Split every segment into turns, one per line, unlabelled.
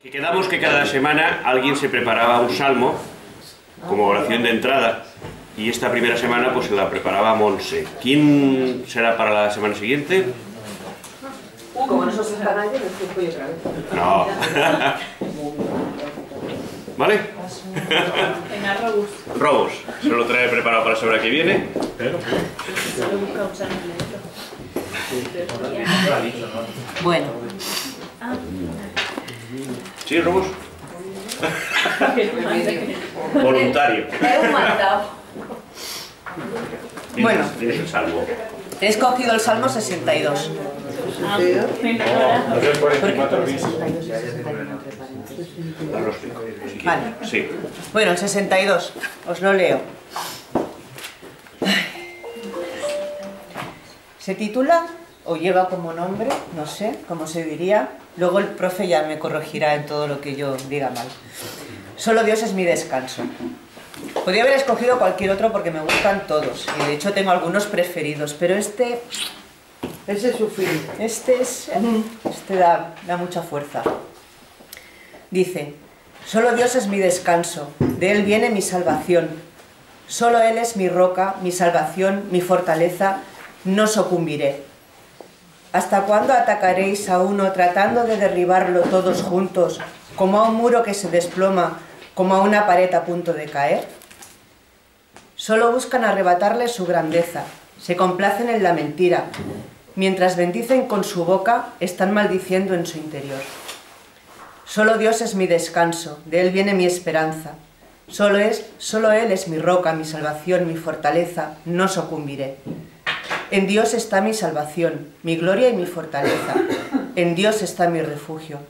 Que quedamos que cada semana alguien se preparaba un salmo como oración de entrada y esta primera semana pues se la preparaba Monse. ¿Quién será para la semana siguiente?
Como nosotros están allí, me explico yo otra vez.
No. ¿Vale?
Venga, Robus.
Robos. Se lo trae preparado para la semana que viene.
Solo busca un salmo.
Bueno.
¿Sí, Robos? Voluntario.
He mandado.
Bueno.
Tienes el salmo.
He escogido el Salmo 62. Vale.
Sí.
Bueno, el 62. Os lo leo. Se titula, o lleva como nombre, no sé cómo se diría. Luego el profe ya me corregirá en todo lo que yo diga mal. Solo Dios es mi descanso. Podría haber escogido cualquier otro porque me gustan todos. Y de hecho tengo algunos preferidos. Pero este...
Ese es su fin.
Este da mucha fuerza. Dice: solo Dios es mi descanso, de Él viene mi salvación. Solo Él es mi roca, mi salvación, mi fortaleza, no sucumbiré. ¿Hasta cuándo atacaréis a uno tratando de derribarlo todos juntos, como a un muro que se desploma, como a una pared a punto de caer? Solo buscan arrebatarle su grandeza, se complacen en la mentira. Mientras bendicen con su boca, están maldiciendo en su interior. Solo Dios es mi descanso, de Él viene mi esperanza. Solo Él es mi roca, mi salvación, mi fortaleza, no sucumbiré. En Dios está mi salvación, mi gloria y mi fortaleza. En Dios está mi refugio.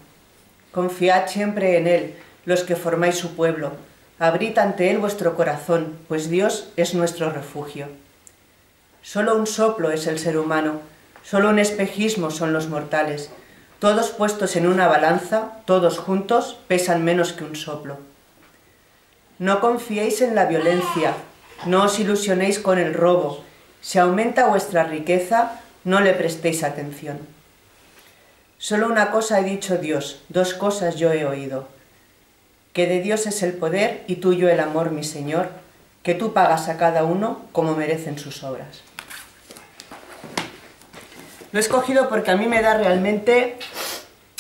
Confiad siempre en Él, los que formáis su pueblo. Abrid ante Él vuestro corazón, pues Dios es nuestro refugio. Solo un soplo es el ser humano, solo un espejismo son los mortales. Todos puestos en una balanza, todos juntos, pesan menos que un soplo. No confiéis en la violencia, no os ilusionéis con el robo. Si aumenta vuestra riqueza, no le prestéis atención. Solo una cosa he dicho Dios, dos cosas yo he oído. Que de Dios es el poder y tuyo el amor, mi Señor, que tú pagas a cada uno como merecen sus obras. Lo he escogido porque a mí me da realmente...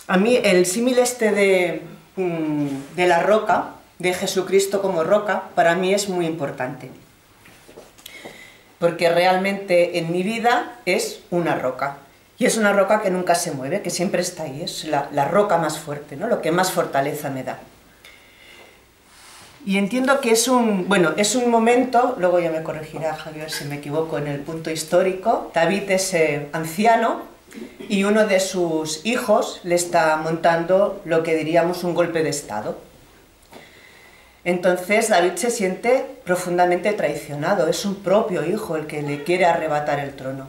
A mí el símil este de la roca, de Jesucristo como roca, para mí es muy importante. Porque realmente en mi vida es una roca. Y es una roca que nunca se mueve, que siempre está ahí. Es la roca más fuerte, ¿no? Lo que más fortaleza me da. Y entiendo que es un momento, luego ya me corregirá Javier si me equivoco en el punto histórico. David es anciano y uno de sus hijos le está montando lo que diríamos un golpe de estado. Entonces David se siente profundamente traicionado, es su propio hijo el que le quiere arrebatar el trono.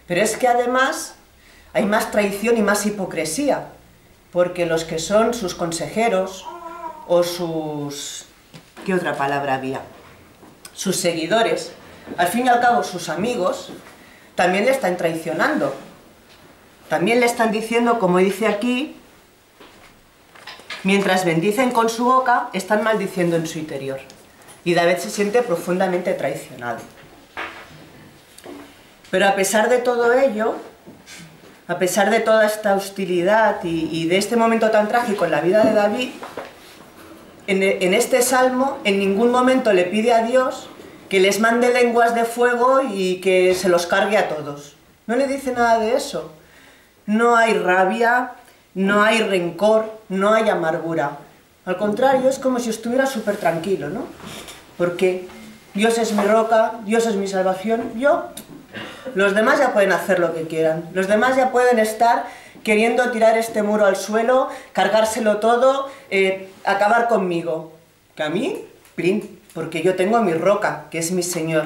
Pero es que además hay más traición y más hipocresía, porque los que son sus consejeros o sus... ¿qué otra palabra había? Sus seguidores, al fin y al cabo sus amigos, también le están traicionando. También le están diciendo, como dice aquí, mientras bendicen con su boca, están maldiciendo en su interior. Y David se siente profundamente traicionado. Pero a pesar de todo ello, a pesar de toda esta hostilidad y de este momento tan trágico en la vida de David, en este salmo en ningún momento le pide a Dios que les mande lenguas de fuego y que se los cargue a todos. No le dice nada de eso. No hay rabia, no hay rencor, no hay amargura. Al contrario, es como si estuviera súper tranquilo, ¿no? Porque Dios es mi roca, Dios es mi salvación, los demás ya pueden hacer lo que quieran. Los demás ya pueden estar queriendo tirar este muro al suelo, cargárselo todo, acabar conmigo. Que a mí, plin, porque yo tengo mi roca, que es mi Señor.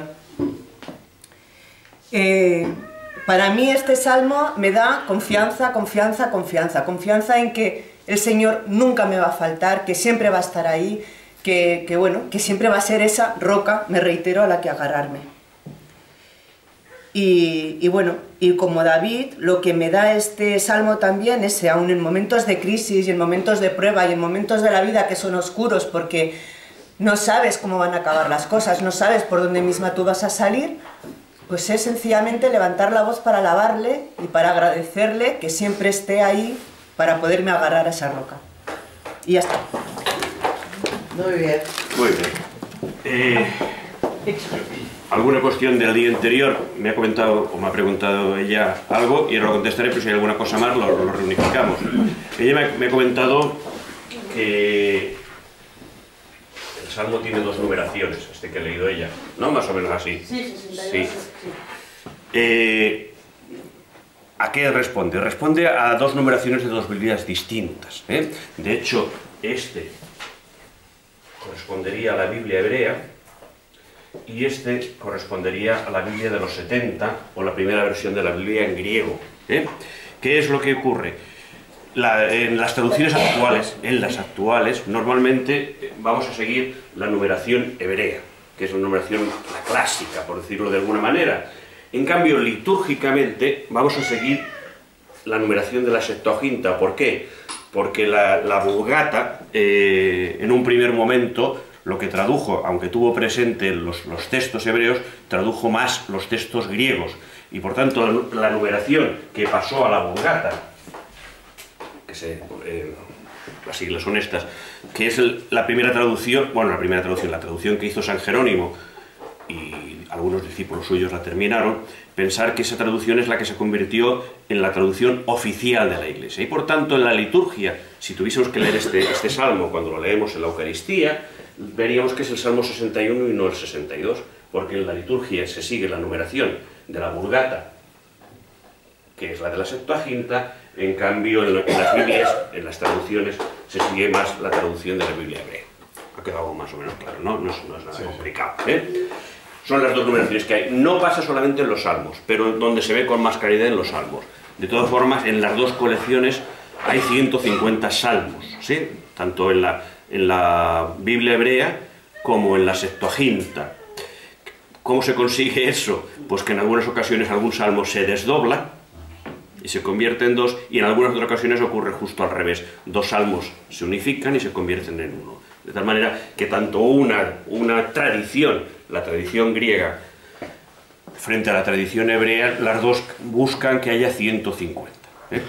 Para mí este salmo me da confianza, confianza, confianza. Confianza en que el Señor nunca me va a faltar, que siempre va a estar ahí, que, bueno, que siempre va a ser esa roca, me reitero, a la que agarrarme. Y bueno, y como David, lo que me da este salmo también es, aun en momentos de crisis y en momentos de prueba y en momentos de la vida que son oscuros, porque no sabes cómo van a acabar las cosas, no sabes por dónde misma tú vas a salir, pues es sencillamente levantar la voz para alabarle y para agradecerle que siempre esté ahí para poderme agarrar a esa roca. Y ya está.
Muy bien.
Muy bien. ¿Alguna cuestión del día anterior? Me ha comentado o me ha preguntado ella algo y ahora lo contestaré, pero si hay alguna cosa más lo reunificamos. Ella me ha comentado que el Salmo tiene dos numeraciones, este que ha leído ella, ¿no? Más o menos así.
Sí, 62.
Sí.
Sí.
¿A qué responde? Responde a dos numeraciones de dos Biblias distintas, ¿eh? De hecho, este correspondería a la Biblia hebrea y este correspondería a la Biblia de los 70 o la primera versión de la Biblia en griego, ¿eh? ¿Qué es lo que ocurre? En las traducciones actuales, normalmente vamos a seguir la numeración hebrea, que es la numeración la clásica, por decirlo de alguna manera. En cambio, litúrgicamente vamos a seguir la numeración de la Septuaginta. ¿Por qué? Porque la Vulgata, en un primer momento, lo que tradujo, aunque tuvo presente los textos hebreos, tradujo más los textos griegos. Y por tanto, la numeración que pasó a la Vulgata, las siglas son estas, que es la primera traducción, la traducción que hizo San Jerónimo, y algunos discípulos suyos la terminaron, pensar que esa traducción es la que se convirtió en la traducción oficial de la Iglesia. Y por tanto, en la liturgia, si tuviésemos que leer este salmo cuando lo leemos en la Eucaristía, veríamos que es el Salmo 61 y no el 62, porque en la liturgia se sigue la numeración de la Vulgata, que es la de la Septuaginta. En cambio, en las Biblias, en las traducciones, se sigue más la traducción de la Biblia hebrea. Ha quedado más o menos claro, ¿no? No es nada complicado, ¿eh? Son las dos numeraciones que hay. No pasa solamente en los salmos, pero donde se ve con más claridad en los salmos. De todas formas, en las dos colecciones hay 150 salmos, ¿sí? Tanto en la Biblia hebrea como en la Septuaginta. ¿Cómo se consigue eso? Pues que en algunas ocasiones algún salmo se desdobla y se convierte en dos, y en algunas otras ocasiones ocurre justo al revés. Dos salmos se unifican y se convierten en uno. De tal manera que tanto una tradición, la tradición griega, frente a la tradición hebrea, las dos buscan que haya 150.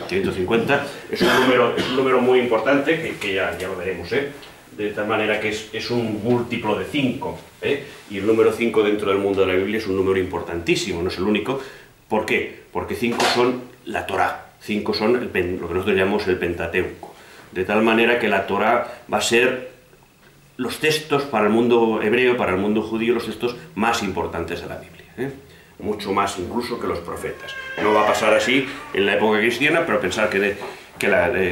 150 es un número muy importante, que ya lo veremos, ¿eh? De tal manera que es un múltiplo de 5, ¿eh? Y el número 5 dentro del mundo de la Biblia es un número importantísimo, no es el único. ¿Por qué? Porque 5 son la Torá, 5 son lo que nosotros llamamos el Pentateuco. De tal manera que la Torá va a ser los textos para el mundo hebreo, para el mundo judío, los textos más importantes de la Biblia, ¿eh? Mucho más incluso que los profetas. No va a pasar así en la época cristiana, pero pensar que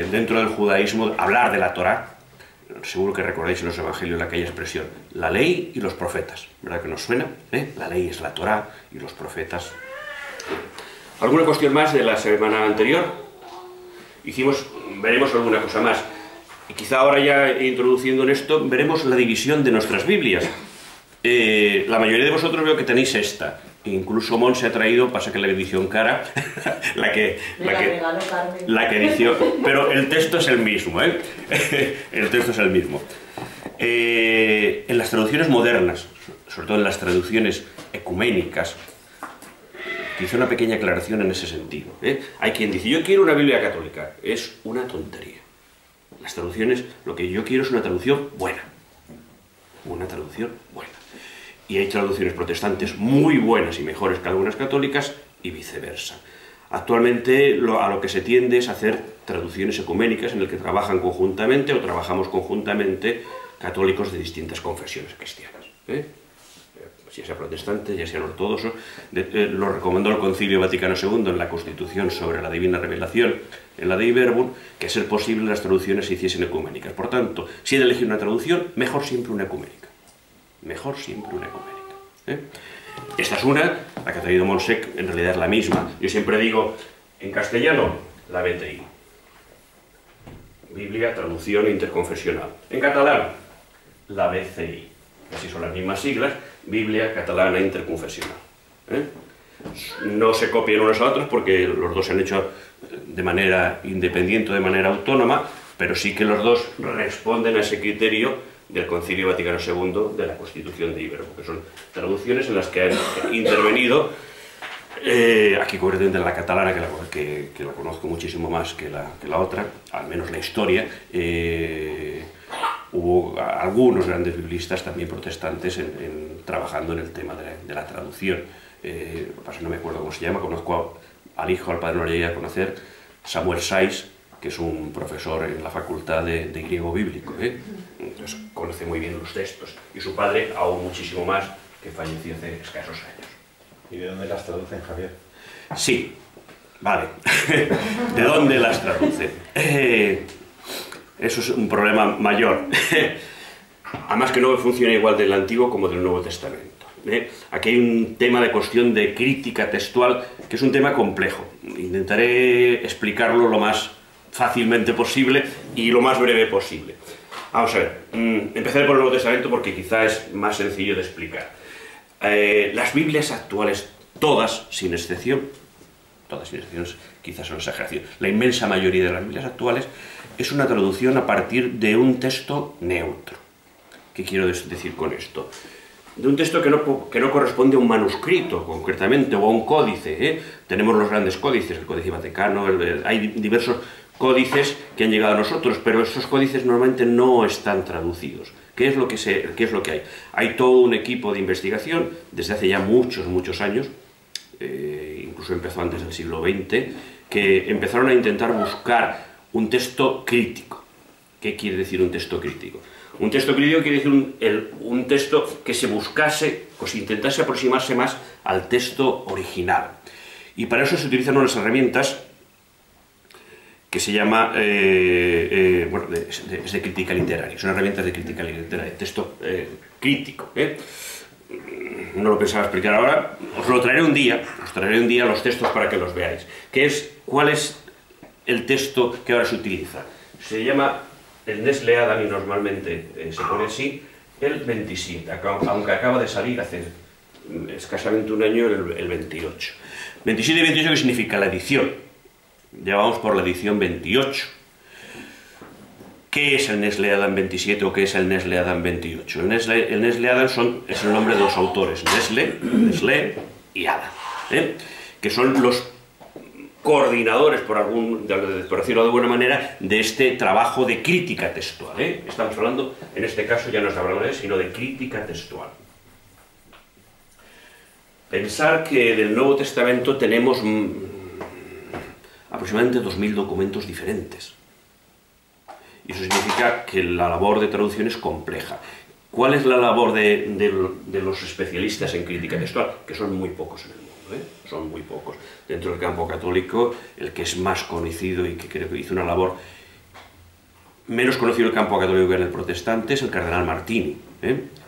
dentro del judaísmo, hablar de la Torá, seguro que recordáis en los evangelios aquella expresión, la ley y los profetas, ¿verdad que nos suena? La ley es la Torá y los profetas. ¿Alguna cuestión más de la semana anterior? Veremos alguna cosa más. Y quizá ahora ya introduciendo en esto, veremos la división de nuestras Biblias. La mayoría de vosotros veo que tenéis esta. Incluso Mon se ha traído, pasa que la edición cara, la que edició, pero el texto es el mismo, ¿eh? El texto es el mismo. En las traducciones modernas, sobre todo en las traducciones ecuménicas, hice una pequeña aclaración en ese sentido, ¿eh? Hay quien dice, yo quiero una Biblia católica. Es una tontería. Las traducciones, lo que yo quiero es una traducción buena. Una traducción buena. Y hay traducciones protestantes muy buenas y mejores que algunas católicas y viceversa. Actualmente a lo que se tiende es hacer traducciones ecuménicas en las que trabajan conjuntamente o trabajamos conjuntamente católicos de distintas confesiones cristianas, ¿eh? Ya sea protestantes, ya sean ortodoxos. Lo recomendó el Concilio Vaticano II en la Constitución sobre la Divina Revelación, en la Dei Verbum, que a ser posible las traducciones se hiciesen ecuménicas. Por tanto, si he de elegir una traducción, mejor siempre una ecuménica. Mejor siempre una ecuménica, ¿eh? Esta es una, la que ha traído Monsec, en realidad es la misma. Yo siempre digo, en castellano, la BTI. Biblia, traducción interconfesional. En catalán, la BCI. Así son las mismas siglas, Biblia Catalana Interconfesional, ¿eh? no se copian unos a otros porque los dos se han hecho de manera independiente, de manera autónoma, pero sí que los dos responden a ese criterio del Concilio Vaticano II de la Constitución de Ibero, porque son traducciones en las que han intervenido, aquí concretamente en la catalana, que la conozco muchísimo más que la otra, al menos la historia. Hubo algunos grandes biblistas también protestantes trabajando en el tema de la traducción. No me acuerdo cómo se llama, conozco al hijo, al padre no le llegué a conocer, Samuel Sais, que es un profesor en la facultad de griego bíblico, entonces conoce muy bien los textos, y su padre aún muchísimo más, que falleció hace escasos años.
¿Y de dónde las traducen, Javier?
Sí, vale. ¿De dónde las traducen? Eso es un problema mayor. Además que no funciona igual del Antiguo como del Nuevo Testamento. Aquí hay un tema de cuestión de crítica textual, que es un tema complejo. Intentaré explicarlo lo más fácilmente posible y lo más breve posible. Vamos a ver, empezaré por el Nuevo Testamento porque quizá es más sencillo de explicar. Las Biblias actuales, todas sin excepción, quizás son exageración, la inmensa mayoría de las Biblias actuales es una traducción a partir de un texto neutro. ¿Qué quiero decir con esto? De un texto que no corresponde a un manuscrito, concretamente, o a un códice. Tenemos los grandes códices, el Códice Vaticano, hay diversos códices que han llegado a nosotros, pero esos códices normalmente no están traducidos. ¿Qué es lo que hay? Hay todo un equipo de investigación, desde hace ya muchos años, incluso empezó antes del siglo XX, que empezaron a intentar buscar un texto crítico. ¿Qué quiere decir un texto crítico? Un texto crítico quiere decir un texto que se buscase o se intentase aproximarse más al texto original. Y para eso se utilizan unas herramientas que se llama, es de crítica literaria, son herramientas de crítica literaria, texto crítico. No lo pensaba explicar ahora, os traeré un día los textos para que los veáis. ¿Cuál es el texto que ahora se utiliza? Se llama el Nestle Adam y normalmente se pone así, el 27, aunque acaba de salir hace escasamente un año el 28. 27 y 28, ¿qué significa? La edición. Ya vamos por la edición 28. ¿Qué es el Nestle Adam 27 o qué es el Nestle Adam 28? El Nestle Adam es el nombre de dos autores, Nestlé y Adam, que son los coordinadores, por decirlo de buena manera, de este trabajo de crítica textual. Estamos hablando, en este caso ya no estamos hablando sino de crítica textual. Pensar que del Nuevo Testamento tenemos aproximadamente 2000 documentos diferentes. Y eso significa que la labor de traducción es compleja. ¿Cuál es la labor de los especialistas en crítica textual? Que son muy pocos en el mundo, son muy pocos. Dentro del campo católico, el que es más conocido y que creo que hizo una labor menos conocido el campo católico que en el protestante es el cardenal Martini.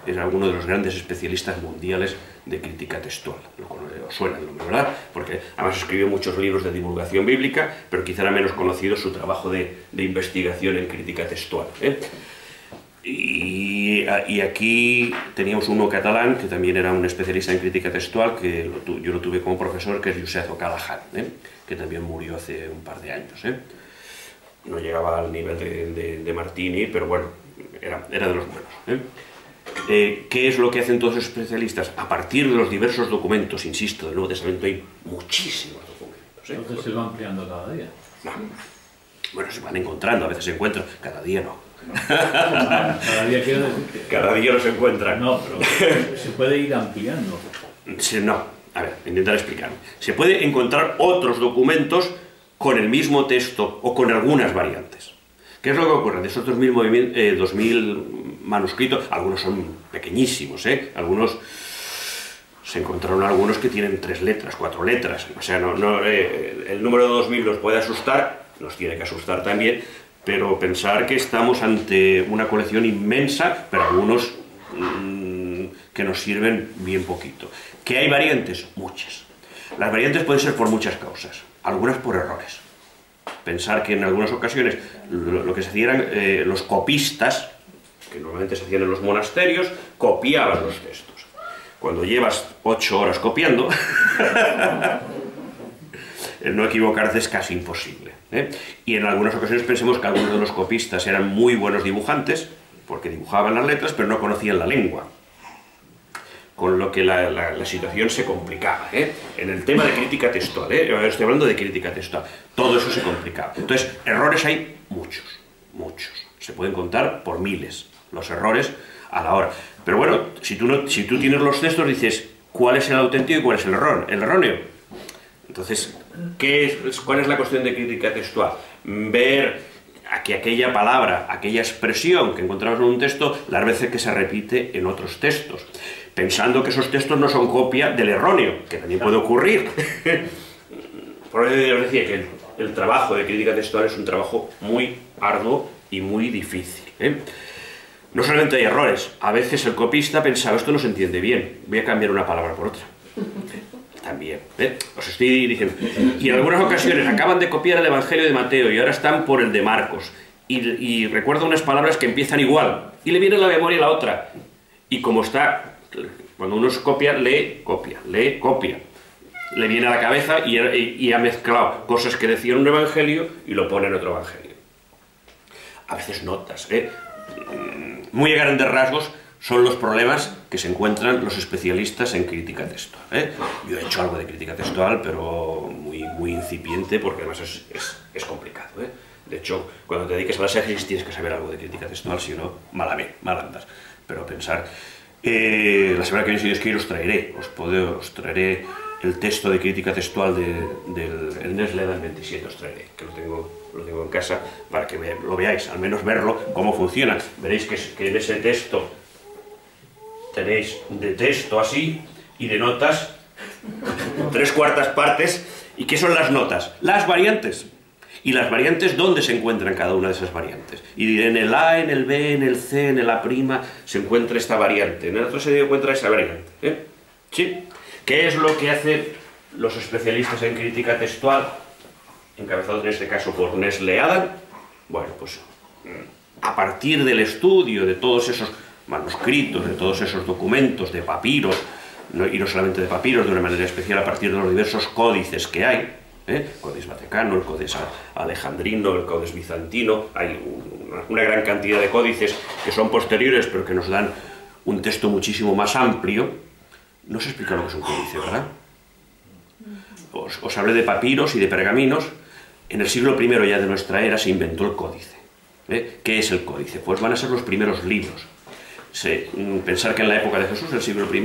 Era uno de los grandes especialistas mundiales de crítica textual. Os suena el nombre, ¿verdad? Porque además escribió muchos libros de divulgación bíblica, pero quizá era menos conocido su trabajo de investigación en crítica textual. Y aquí teníamos uno catalán, que también era un especialista en crítica textual, que yo lo tuve como profesor, que es Josep O'Callaghan, que también murió hace un par de años. No llegaba al nivel de Martini, pero bueno, era de los buenos. ¿Qué es lo que hacen todos los especialistas? A partir de los diversos documentos, insisto, del Nuevo Testamento hay muchísimos documentos.
Entonces se va ampliando cada día.
No. Bueno, se van encontrando, a veces se encuentran, cada día no.
Cada día quiero decir que...
Cada día los encuentran.
No, pero se puede ir ampliando.
No, a ver, intentar explicarme. Se puede encontrar otros documentos con el mismo texto o con algunas variantes. ¿Qué es lo que ocurre? De esos 2000 manuscritos, algunos son pequeñísimos, algunos se encontraron algunos que tienen 3 letras, 4 letras, o sea, el número de 2000 nos puede asustar, nos tiene que asustar también, pero pensar que estamos ante una colección inmensa, pero algunos que nos sirven bien poquito. ¿Que hay variantes? Muchas. Las variantes pueden ser por muchas causas, algunas por errores. Pensar que en algunas ocasiones lo que se hacían eran los copistas, que normalmente se hacían en los monasterios, copiaban los textos. Cuando llevas 8 horas copiando, El no equivocarse es casi imposible, ¿eh? Y en algunas ocasiones pensemos que algunos de los copistas eran muy buenos dibujantes, porque dibujaban las letras, pero no conocían la lengua. Con lo que la situación se complicaba, ¿eh? En el tema de crítica textual, ¿eh? Estoy hablando de crítica textual, todo eso se complicaba. Entonces, errores hay muchos, muchos. Se pueden contar por miles los errores a la hora. Pero bueno, si tú tienes los textos, dices, ¿cuál es el auténtico y cuál es el erróneo? Entonces, ¿cuál es la cuestión de crítica textual? Ver que aquella palabra, aquella expresión que encontramos en un texto, las veces que se repite en otros textos, pensando que esos textos no son copia del erróneo, que también puede ocurrir. Por eso os decía que el trabajo de crítica textual es un trabajo muy arduo y muy difícil, ¿eh? No solamente hay errores, a veces el copista pensaba, esto no se entiende bien, voy a cambiar una palabra por otra. También, ¿eh? Os estoy diciendo. Y en algunas ocasiones acaban de copiar el Evangelio de Mateo y ahora están por el de Marcos. Y recuerdan unas palabras que empiezan igual. Y le viene a la memoria la otra. Y como está, cuando uno copia, lee, copia, lee, copia. Le viene a la cabeza y ha mezclado cosas que decía en un Evangelio y lo pone en otro Evangelio. A veces notas, ¿eh? Muy a grandes rasgos son los problemas que se encuentran los especialistas en crítica textual, ¿eh? Yo he hecho algo de crítica textual, pero muy incipiente, porque además es complicado, ¿eh? De hecho, cuando te dediques a la exégesis tienes que saber algo de crítica textual, si no, mal andas. Pero pensar... la semana que viene, si Dios quiere, os traeré el texto de crítica textual del Ernest Leda, el 27, os traeré, que lo tengo en casa, para que lo veáis, al menos verlo, cómo funciona. Veréis que en ese texto tenéis de texto así y de notas 3/4 partes. ¿Y qué son las notas? Las variantes. Y las variantes, ¿dónde se encuentran cada una de esas variantes? Y en el A, en el B, en el C, en el A' se encuentra esta variante. En el otro se encuentra esa variante, ¿eh? ¿Sí? ¿Qué es lo que hacen los especialistas en crítica textual, encabezados en este caso por Nestle Adam? Bueno, pues a partir del estudio de todos esos manuscritos, de todos esos documentos, de papiros, y no solamente de papiros, de una manera especial a partir de los diversos códices que hay, el Codex Vaticano, el Codex Alejandrino, el Codex Bizantino, hay una gran cantidad de códices que son posteriores pero que nos dan un texto muchísimo más amplio. No se explica lo que es un códice, ¿verdad? Os hablé de papiros y de pergaminos. En el siglo I ya de nuestra era se inventó el códice. ¿Qué es el códice? Pues van a ser los primeros libros. Pensar que en la época de Jesús, el siglo I,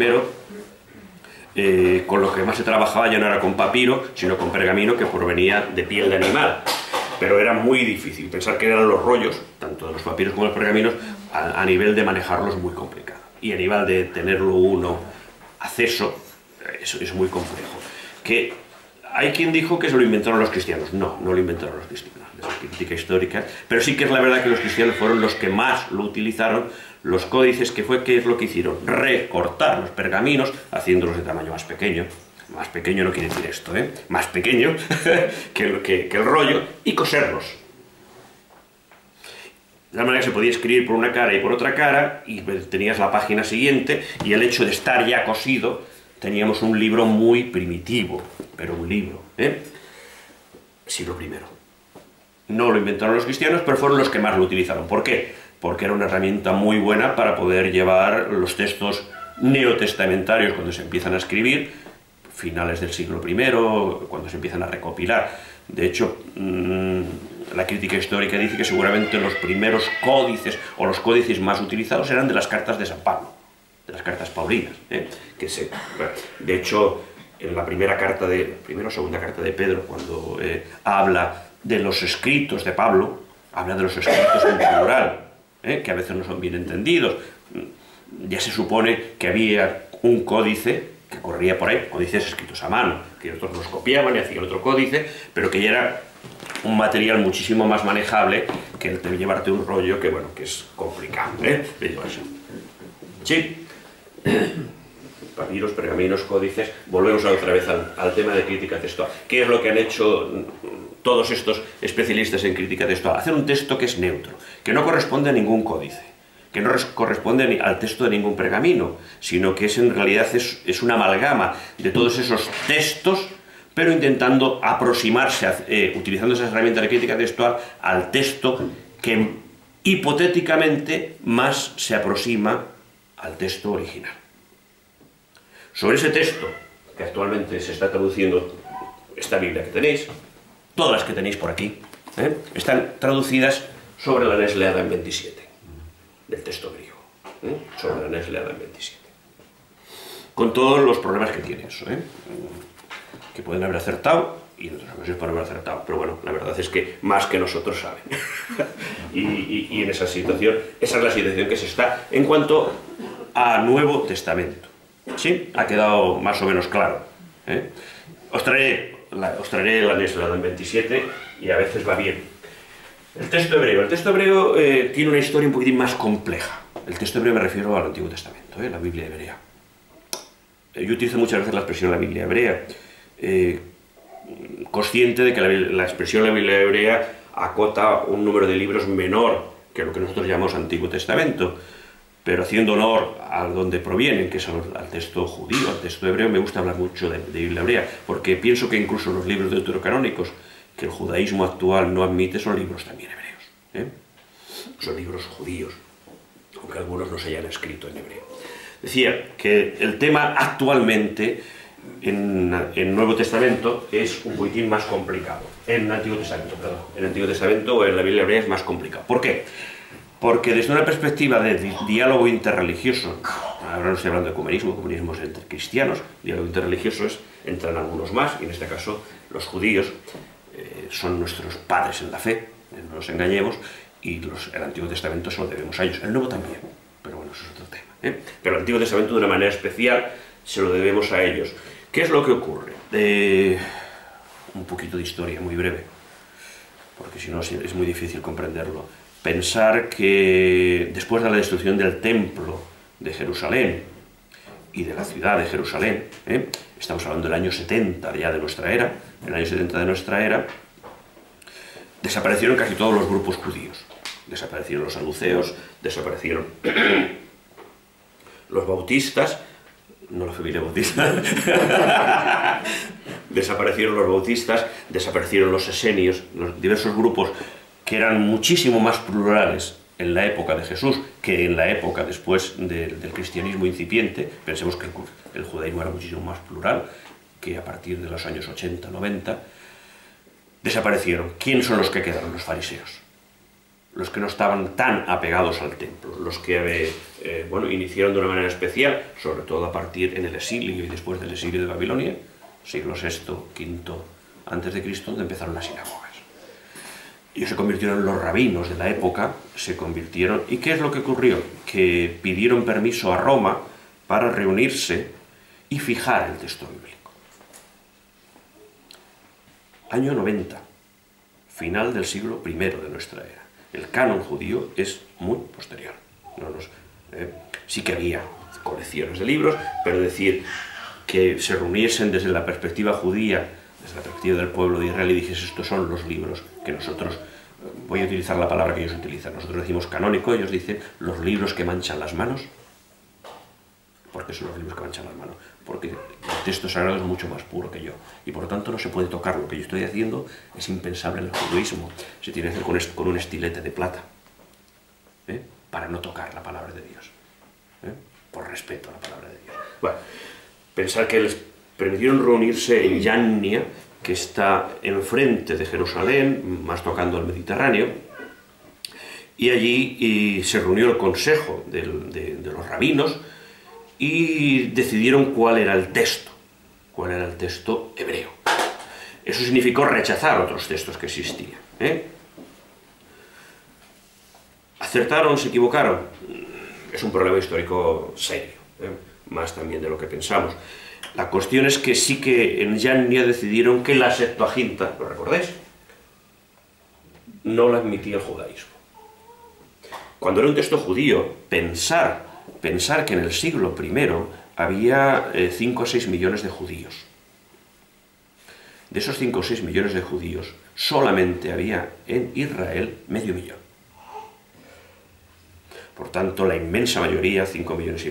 con lo que más se trabajaba ya no era con papiro, sino con pergamino que provenía de piel de animal. Pero era muy difícil. Pensar que eran los rollos, tanto de los papiros como de los pergaminos, a nivel de manejarlos muy complicado. Y a nivel de tenerlo uno acceso, es muy complejo. Que hay quien dijo que se lo inventaron los cristianos. No lo inventaron los cristianos. Es crítica histórica. Pero sí que es la verdad que los cristianos fueron los que más lo utilizaron. Los códices, ¿qué es lo que hicieron? Recortar los pergaminos, haciéndolos de tamaño más pequeño. Más pequeño no quiere decir esto, ¿eh? Más pequeño que el rollo, y coserlos. De tal manera que se podía escribir por una cara y por otra cara, y tenías la página siguiente, y el hecho de estar ya cosido, teníamos un libro muy primitivo, pero un libro, ¿eh? Siglo I. No lo inventaron los cristianos, pero fueron los que más lo utilizaron. ¿Por qué? Porque era una herramienta muy buena para poder llevar los textos neotestamentarios cuando se empiezan a escribir, finales del siglo I, cuando se empiezan a recopilar. De hecho, la crítica histórica dice que seguramente los primeros códices o los códices más utilizados eran de las cartas de San Pablo, de las cartas paulinas, ¿eh? De hecho, en la primera o segunda carta de Pedro, cuando habla de los escritos de Pablo, habla de los escritos en plural, que a veces no son bien entendidos. Ya se supone que había un códice que corría por ahí, códices escritos a mano, que otros los copiaban y hacían otro códice, pero que ya era un material muchísimo más manejable que el de llevarte un rollo que, bueno, que es complicado, de llevarse. Sí. Papiros, pergaminos, códices. Volvemos otra vez al tema de crítica textual. ¿Qué es lo que han hecho todos estos especialistas en crítica textual? Hacer un texto que es neutro, que no corresponde a ningún códice, que no corresponde al texto de ningún pergamino, sino que en realidad es una amalgama de todos esos textos, pero intentando aproximarse, utilizando esa herramienta de crítica textual, al texto que hipotéticamente más se aproxima al texto original. Sobre ese texto, que actualmente se está traduciendo esta Biblia que tenéis, todas las que tenéis por aquí, están traducidas sobre la Nesle Adam 27, del texto griego, sobre la Nesle Adam 27. Con todos los problemas que tiene eso, que pueden haber acertado, y en otras ocasiones pueden haber acertado, pero bueno, la verdad es que más que nosotros saben. y en esa situación, esa es la situación que se está en cuanto a Nuevo Testamento. ¿Sí? Ha quedado más o menos claro. Os traeré la Nesle Adam 27 y a veces va bien. El texto hebreo tiene una historia un poquitín más compleja. El texto hebreo me refiero al Antiguo Testamento, la Biblia hebrea. Yo utilizo muchas veces la expresión la Biblia hebrea, consciente de que la expresión la Biblia hebrea acota un número de libros menor que lo que nosotros llamamos Antiguo Testamento, pero haciendo honor a donde provienen, que es al texto judío, al texto hebreo. Me gusta hablar mucho de Biblia hebrea, porque pienso que incluso los libros deuterocanónicos que el judaísmo actual no admite son libros también hebreos. Son libros judíos, aunque algunos no se hayan escrito en hebreo. Decía que el tema actualmente en Nuevo Testamento es un poquitín más complicado. En Antiguo Testamento, perdón. En Antiguo Testamento o en la Biblia hebrea es más complicado. ¿Por qué? Porque desde una perspectiva de diálogo interreligioso, ahora no estoy hablando de comunismo es entre cristianos, diálogo interreligioso entran algunos más, y en este caso los judíos son nuestros padres en la fe, no nos engañemos, y el Antiguo Testamento se lo debemos a ellos, el Nuevo también, pero bueno, eso es otro tema. Pero el Antiguo Testamento de una manera especial se lo debemos a ellos. ¿Qué es lo que ocurre? Un poquito de historia, muy breve, porque si no es muy difícil comprenderlo. Pensar que después de la destrucción del templo de Jerusalén y de la ciudad de Jerusalén, estamos hablando del año 70 ya de nuestra era, en el año 70 de nuestra era, desaparecieron casi todos los grupos judíos. Desaparecieron los saduceos, desaparecieron los bautistas, no la familia bautista, desaparecieron los bautistas, desaparecieron los esenios, los diversos grupos que eran muchísimo más plurales en la época de Jesús que en la época después del cristianismo incipiente. Pensemos que el judaísmo era muchísimo más plural, que a partir de los años 80, 90, desaparecieron. ¿Quién son los que quedaron? Los fariseos. Los que no estaban tan apegados al templo, los que iniciaron de una manera especial, sobre todo a partir en el exilio y después del exilio de Babilonia, siglo VI, V antes de Cristo, donde empezaron las sinagogas. Ellos se convirtieron en los rabinos de la época, ¿y qué es lo que ocurrió? Que pidieron permiso a Roma para reunirse y fijar el texto bíblico. Año 90, final del siglo I de nuestra era. El canon judío es muy posterior. Sí que había colecciones de libros, pero decir que se reuniesen desde la perspectiva judía, desde la perspectiva del pueblo de Israel, y dijese, estos son los libros que nosotros, voy a utilizar la palabra que ellos utilizan, nosotros decimos canónico, ellos dicen los libros que manchan las manos. ¿Por qué son los libros que manchan las manos? Porque el texto sagrado es mucho más puro que yo, y por lo tanto no se puede tocar. Lo que yo estoy haciendo es impensable en el judaísmo, se tiene que hacer con un estilete de plata, para no tocar la palabra de Dios, por respeto a la palabra de Dios. Bueno, pensar que les permitieron reunirse en Yannia, que está enfrente de Jerusalén, más tocando al Mediterráneo, y allí se reunió el consejo de los rabinos y decidieron cuál era el texto hebreo. Eso significó rechazar otros textos que existían. ¿Acertaron, se equivocaron? Es un problema histórico serio, más también de lo que pensamos. La cuestión es que sí que en Yannia decidieron que la Septuaginta, ¿lo recordáis?, no la admitía el judaísmo. Cuando era un texto judío, pensar que en el siglo I había 5 o 6 millones de judíos. De esos 5 o 6 millones de judíos, solamente había en Israel medio millón. Por tanto, la inmensa mayoría, 5,5 millones,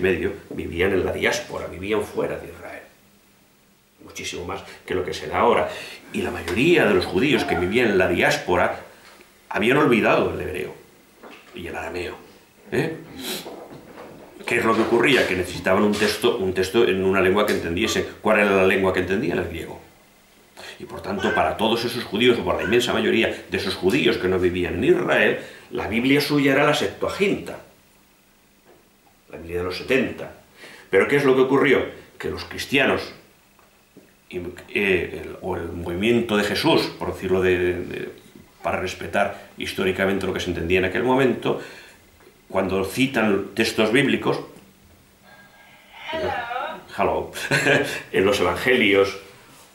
vivían en la diáspora, vivían fuera de Israel. Muchísimo más que lo que se da ahora. Y la mayoría de los judíos que vivían en la diáspora habían olvidado el hebreo y el arameo. ¿Qué es lo que ocurría? Que necesitaban un texto en una lengua que entendiese. ¿Cuál era la lengua que entendían? El griego. Y por tanto, para todos esos judíos, o por la inmensa mayoría de esos judíos que no vivían en Israel, la Biblia suya era la Septuaginta, la Biblia de los 70. Pero ¿qué es lo que ocurrió? Que los cristianos, o el movimiento de Jesús, por decirlo para respetar históricamente lo que se entendía en aquel momento, cuando citan textos bíblicos, en los evangelios,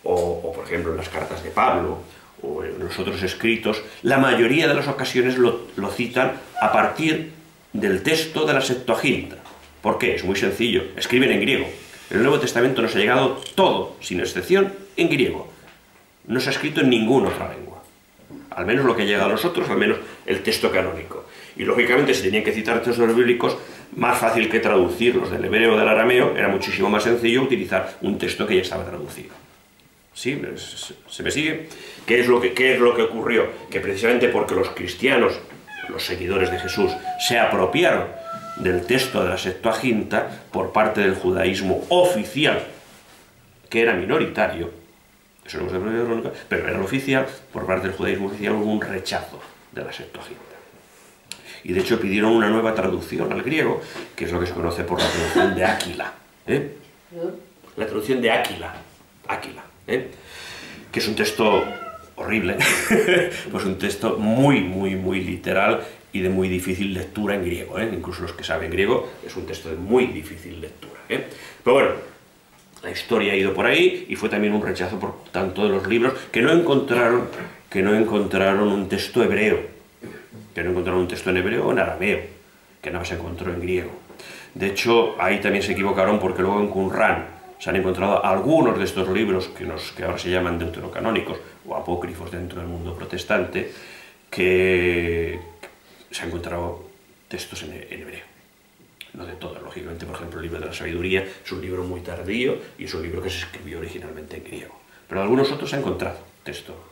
o por ejemplo en las cartas de Pablo, o en los otros escritos, la mayoría de las ocasiones lo citan a partir del texto de la Septuaginta. ¿Por qué? Es muy sencillo, escriben en griego. En el Nuevo Testamento nos ha llegado todo, sin excepción, en griego. No se ha escrito en ninguna otra lengua. Al menos lo que llega a nosotros, al menos el texto canónico. Y lógicamente, si tenían que citar textos bíblicos, más fácil que traducirlos del hebreo o del arameo, era muchísimo más sencillo utilizar un texto que ya estaba traducido. ¿Sí? ¿Se me sigue? ¿Qué es lo que ocurrió? Que precisamente porque los cristianos, los seguidores de Jesús, se apropiaron del texto de la Septuaginta por parte del judaísmo oficial, que era minoritario, eso no es, pero era el oficial, por parte del judaísmo oficial hubo un rechazo de la Septuaginta. Y de hecho pidieron una nueva traducción al griego, que es lo que se conoce por la traducción de Áquila. La traducción de Áquila, que es un texto horrible, pues un texto muy literal y de muy difícil lectura en griego. Incluso los que saben griego, es un texto de muy difícil lectura. Pero bueno, la historia ha ido por ahí y fue también un rechazo por tanto de los libros que no encontraron un texto hebreo, en hebreo o en arameo, que nada más se encontró en griego. De hecho, ahí también se equivocaron porque luego en Qumran se han encontrado algunos de estos libros que ahora se llaman deuterocanónicos o apócrifos dentro del mundo protestante, que se han encontrado textos en hebreo. No de todos, lógicamente. Por ejemplo, el libro de la sabiduría es un libro muy tardío y es un libro que se escribió originalmente en griego. Pero algunos otros se han encontrado texto.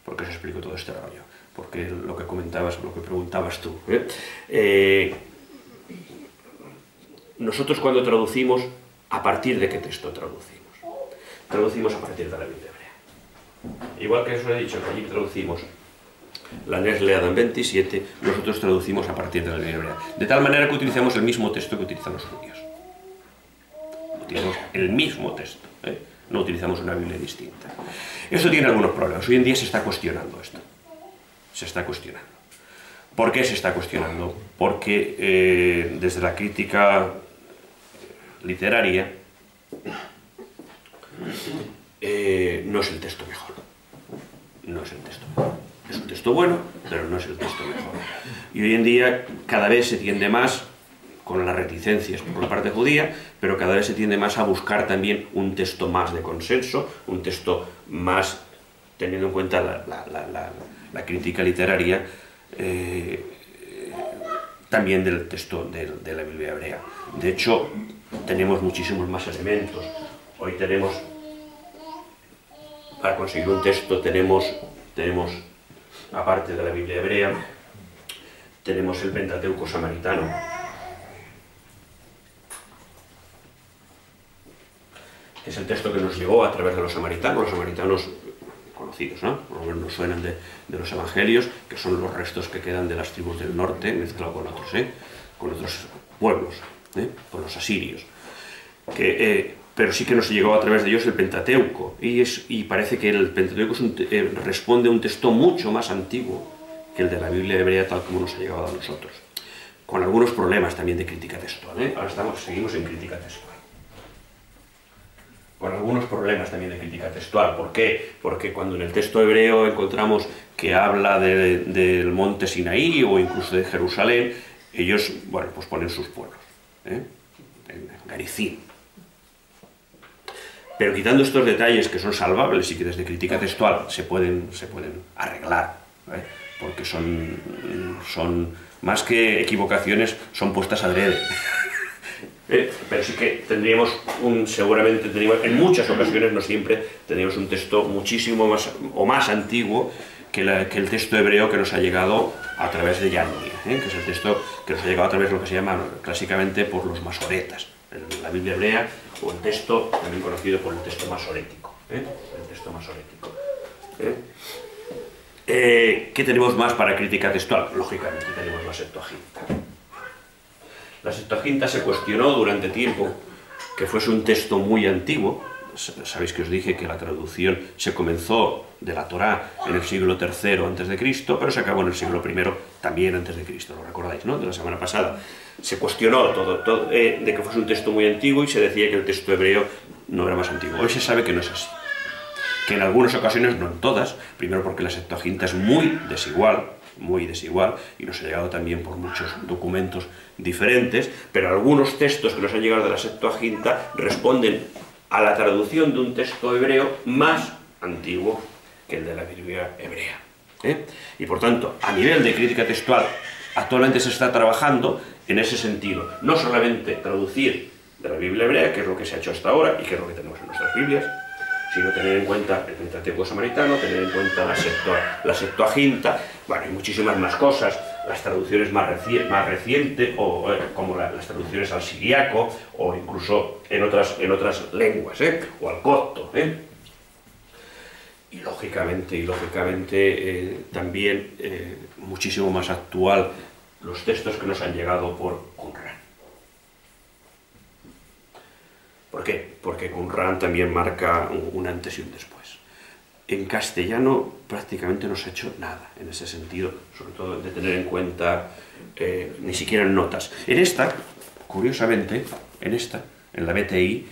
¿Por qué os explico todo este rollo? Porque lo que comentabas, lo que preguntabas tú. Nosotros cuando traducimos, ¿a partir de qué texto traducimos? Traducimos a partir de la Biblia hebrea. Igual que os he dicho, que allí traducimos la Nestle Adam 27, nosotros traducimos a partir de la Biblia hebrea. De tal manera que utilizamos el mismo texto que utilizan los judíos. Utilizamos el mismo texto, no utilizamos una Biblia distinta. Esto tiene algunos problemas. Hoy en día se está cuestionando esto. Se está cuestionando. ¿Por qué se está cuestionando? Porque desde la crítica literaria no es el texto mejor. No es el texto mejor. Es un texto bueno, pero no es el texto mejor. Y hoy en día cada vez se tiende más, con las reticencias por la parte judía, pero cada vez se tiende más a buscar también un texto más de consenso, un texto más teniendo en cuenta la crítica literaria, también del texto de la Biblia hebrea. De hecho, tenemos muchísimos más elementos. Hoy tenemos, para conseguir un texto, tenemos aparte de la Biblia hebrea, tenemos el Pentateuco samaritano. Que es el texto que nos llegó a través de los samaritanos conocidos, ¿no? Por lo menos nos suenan de los evangelios, que son los restos que quedan de las tribus del norte, mezclado con otros pueblos, con los asirios. Pero sí que nos llegó a través de ellos el Pentateuco, y parece que el Pentateuco responde a un texto mucho más antiguo que el de la Biblia hebrea tal como nos ha llegado a nosotros, con algunos problemas también de crítica textual. Ahora seguimos en crítica textual. Con algunos problemas también de crítica textual. ¿Por qué? Porque cuando en el texto hebreo encontramos que habla del monte Sinaí o incluso de Jerusalén, ellos, bueno, pues ponen sus pueblos, en Garicín. Pero quitando estos detalles que son salvables y que desde crítica textual se pueden arreglar, porque son más que equivocaciones, son puestas adrede. Pero sí que tendríamos seguramente en muchas ocasiones, no siempre, tendríamos un texto muchísimo más antiguo que el texto hebreo que nos ha llegado a través de Yanni, que es el texto que nos ha llegado a través de lo que se llama clásicamente por los masoretas, la Biblia hebrea, o el texto también conocido por el texto masorético. El texto masorético. ¿Qué tenemos más para crítica textual? Lógicamente tenemos la Septuaginta. La Septuaginta se cuestionó durante tiempo que fuese un texto muy antiguo. Sabéis que os dije que la traducción se comenzó de la Torá en el siglo III a.C., pero se acabó en el siglo I también a.C., lo recordáis, ¿no?, de la semana pasada. Se cuestionó todo de que fuese un texto muy antiguo y se decía que el texto hebreo no era más antiguo. Hoy se sabe que no es así. Que en algunas ocasiones, no en todas, primero porque la Septuaginta es muy desigual, y nos ha llegado también por muchos documentos diferentes, pero algunos textos que nos han llegado de la Septuaginta responden a la traducción de un texto hebreo más antiguo que el de la Biblia hebrea. Y por tanto, a nivel de crítica textual, actualmente se está trabajando en ese sentido. No solamente traducir de la Biblia hebrea, que es lo que se ha hecho hasta ahora y que es lo que tenemos en nuestras Biblias, sino tener en cuenta el Pentateuco samaritano, tener en cuenta la Septuaginta, bueno, y muchísimas más cosas, las traducciones más recientes, como las traducciones al siriaco, o incluso en otras lenguas, o al copto. Y lógicamente también muchísimo más actual los textos que nos han llegado por Qumran. ¿Por qué? Porque Qumran también marca un antes y un después. En castellano prácticamente no se ha hecho nada en ese sentido, sobre todo de tener en cuenta ni siquiera en notas. En esta, curiosamente, en la BTI,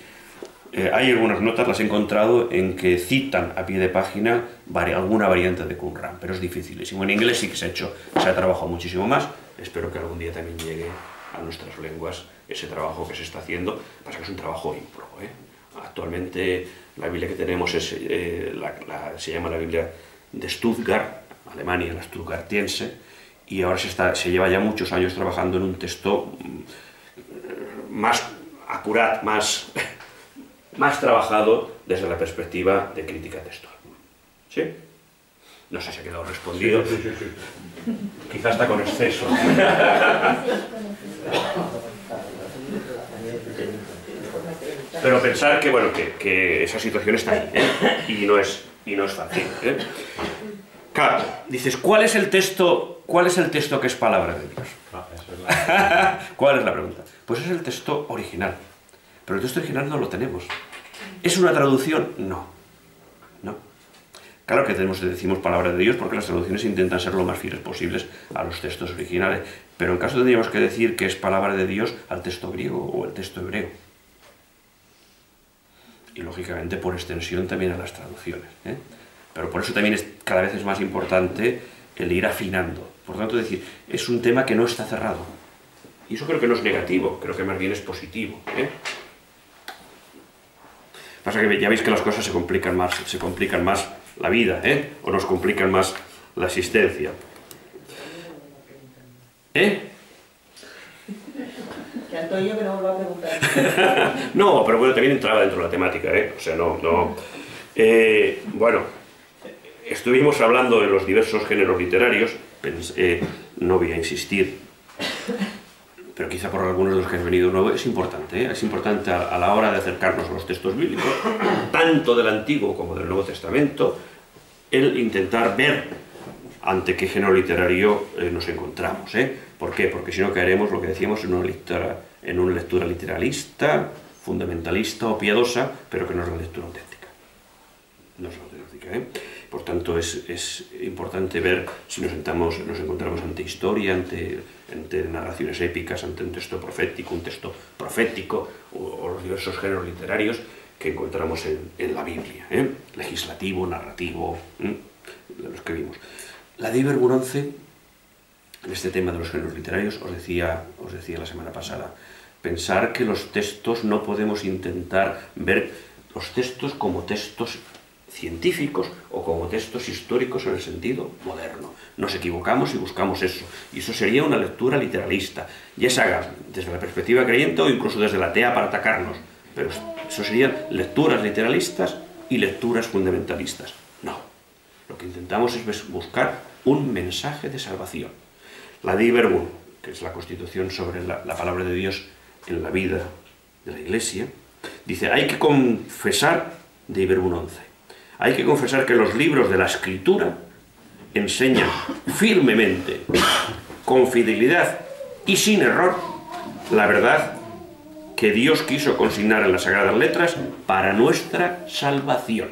hay algunas notas, las he encontrado, en que citan a pie de página alguna variante de Qumran, pero es dificilísimo. En inglés sí que se ha trabajado muchísimo más. Espero que algún día también llegue a nuestras lenguas ese trabajo que se está haciendo. Pasa que es un trabajo ímprobo. Actualmente la Biblia que tenemos se llama la Biblia de Stuttgart, Alemania, la Stuttgartiense, y ahora se lleva ya muchos años trabajando en un texto más acurado, más trabajado desde la perspectiva de crítica textual. ¿Sí? No sé si ha quedado respondido.
Sí.
Quizás está con exceso. Pero pensar que, bueno, que esa situación está ahí, y no es fácil. Claro, dices, ¿cuál es el texto que es palabra de Dios? ¿Cuál es la pregunta? Pues es el texto original. Pero el texto original no lo tenemos. ¿Es una traducción? No. Claro que decimos palabra de Dios porque las traducciones intentan ser lo más fieles posibles a los textos originales, pero en caso tendríamos que decir que es palabra de Dios al texto griego o al texto hebreo. Y lógicamente por extensión también a las traducciones. Pero por eso también cada vez es más importante el ir afinando. Por tanto, decir, es un tema que no está cerrado. Y eso creo que no es negativo, creo que más bien es positivo. Pasa que ya veis que las cosas se complican más la vida, o nos complican más la existencia.
Que Antonio que no me va a preguntar.
No, pero bueno, también entraba dentro de la temática, o sea, no. Bueno, estuvimos hablando de los diversos géneros literarios, no voy a insistir, pero quizá por algunos de los que han venido nuevo, es importante a la hora de acercarnos a los textos bíblicos, tanto del Antiguo como del Nuevo Testamento, el intentar ver ante qué género literario nos encontramos. ¿Por qué? Porque si no caeremos, lo que decíamos, en una lectura literalista, fundamentalista o piadosa, pero que no es la lectura auténtica. No es la auténtica. Por tanto, es importante ver si nos encontramos ante historia, ante narraciones épicas, ante un texto profético o los diversos géneros literarios que encontramos en la Biblia, legislativo, narrativo, los que vimos. La Diver Buronce, en este tema de los géneros literarios, os decía la semana pasada, pensar que los textos no podemos intentar ver los textos como textos científicos o como textos históricos en el sentido moderno. Nos equivocamos y buscamos eso. Y eso sería una lectura literalista, ya se haga desde la perspectiva creyente o incluso desde la atea para atacarnos. Pero eso serían lecturas literalistas y lecturas fundamentalistas. No. Lo que intentamos es buscar un mensaje de salvación. La Dei Verbum, que es la Constitución sobre la palabra de Dios en la vida de la Iglesia, dice, hay que confesar, Dei Verbum 11, hay que confesar que los libros de la Escritura enseñan firmemente, con fidelidad y sin error, la verdad que Dios quiso consignar en las Sagradas Letras para nuestra salvación.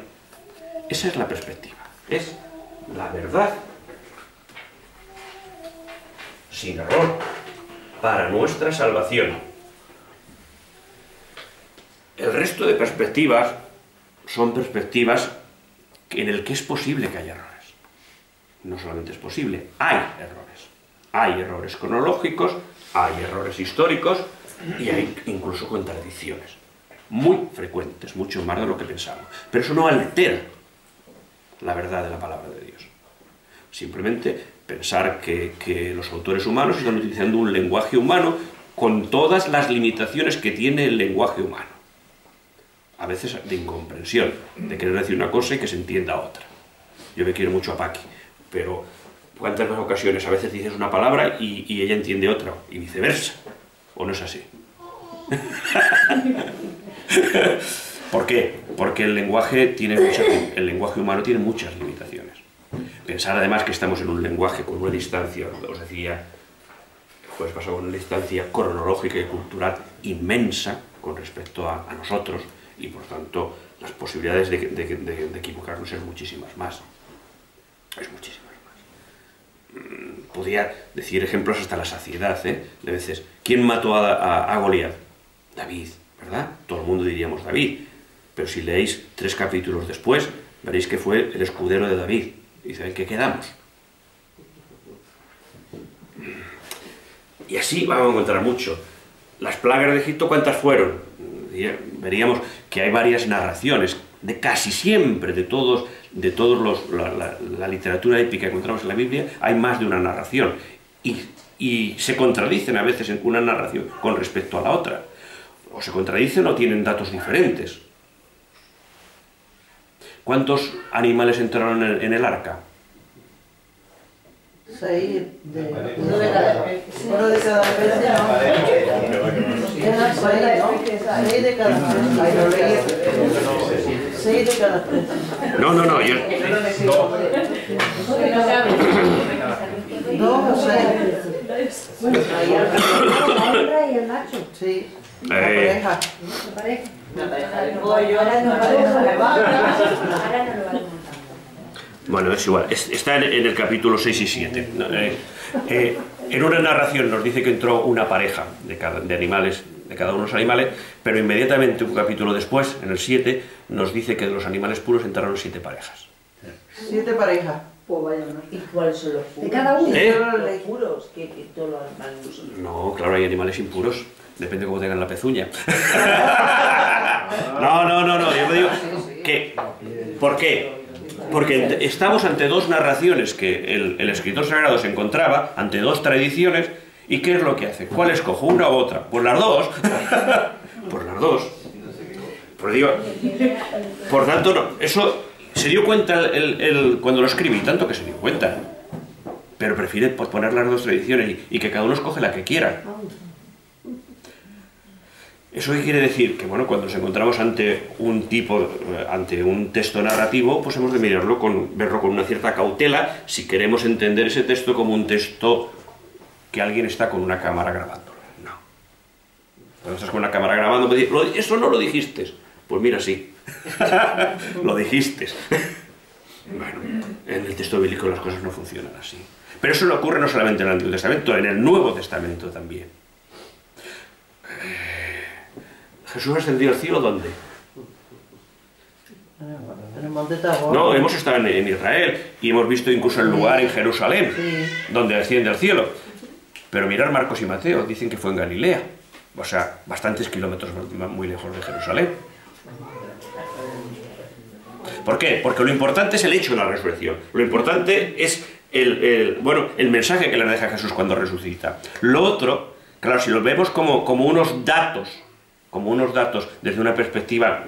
Esa es la perspectiva. Es la verdad sin error para nuestra salvación. El resto de perspectivas son perspectivas en el que es posible que haya errores. No solamente es posible, hay errores. Hay errores cronológicos, hay errores históricos y hay incluso contradicciones. Muy frecuentes, mucho más de lo que pensamos. Pero eso no altera la verdad de la palabra de Dios. Simplemente pensar que los autores humanos están utilizando un lenguaje humano con todas las limitaciones que tiene el lenguaje humano. A veces de incomprensión, de querer decir una cosa y que se entienda otra. Yo me quiero mucho a Paqui, pero ¿cuántas más ocasiones a veces dices una palabra y ella entiende otra? Y viceversa. ¿O no es así? ¿Por qué? Porque el lenguaje humano tiene muchas limitaciones. Pensar además que estamos en un lenguaje con una distancia, os decía, pues pasado una distancia cronológica y cultural inmensa con respecto a nosotros, y por tanto las posibilidades de equivocarnos es muchísimas más. Es muchísimas más. Podría decir ejemplos hasta la saciedad, de veces. ¿Quién mató a Goliat? David, ¿verdad? Todo el mundo diríamos David. Pero si leéis 3 capítulos después, veréis que fue el escudero de David. Y ¿saben qué quedamos? Y así vamos a encontrar mucho. Las plagas de Egipto, ¿cuántas fueron? Veríamos que hay varias narraciones, de casi siempre, de todos la literatura épica que encontramos en la Biblia, hay más de una narración. Y se contradicen a veces en una narración con respecto a la otra. O se contradicen o tienen datos diferentes. ¿Cuántos animales entraron en el arca?
6 uno de cada especie, ¿no? 6 de cada especie. 6 de cada especie.
No, yo...
2 o 6.
La hembra y el macho.
Sí, la pareja.
Ahora no lo va a montar.
Bueno, es igual. Está en el capítulo 6 y 7. En una narración nos dice que entró una pareja de animales, de cada uno de los animales, pero inmediatamente un capítulo después, en el 7, nos dice que de los animales puros entraron 7 parejas.
7 parejas.
Pues vaya, ¿y cuáles son los puros?
De cada uno.
Los puros, que todos los animales
No, claro, hay animales impuros. Depende de cómo tengan la pezuña. No, yo me digo que... ¿Por qué? Porque estamos ante 2 narraciones que el escritor sagrado se encontraba, ante 2 tradiciones, ¿y qué es lo que hace? ¿Cuál escojo? ¿Una u otra? Pues las 2. Pues las 2. Pues digo, por tanto, no, eso se dio cuenta cuando lo escribí, tanto que se dio cuenta. Pero prefiere poner las 2 tradiciones y que cada uno escoge la que quiera. ¿Eso qué quiere decir? Que bueno, cuando nos encontramos ante un texto narrativo, pues hemos de verlo con una cierta cautela si queremos entender ese texto como un texto que alguien está con una cámara grabando. No. Cuando estás con una cámara grabando, me dices, eso no lo dijiste. Pues mira, sí. Lo dijiste. Bueno, en el texto bíblico las cosas no funcionan así. Pero eso le ocurre no solamente en el Antiguo Testamento, en el Nuevo Testamento también. ¿Jesús ascendió al cielo dónde?
En el monte Tabor.
No, hemos estado en Israel y hemos visto incluso el lugar en Jerusalén, donde asciende al cielo. Pero mirar Marcos y Mateo, dicen que fue en Galilea, o sea, bastantes kilómetros muy lejos de Jerusalén. ¿Por qué? Porque lo importante es el hecho de la resurrección. Lo importante es el mensaje que les deja Jesús cuando resucita. Lo otro, claro, si lo vemos como unos datos desde una perspectiva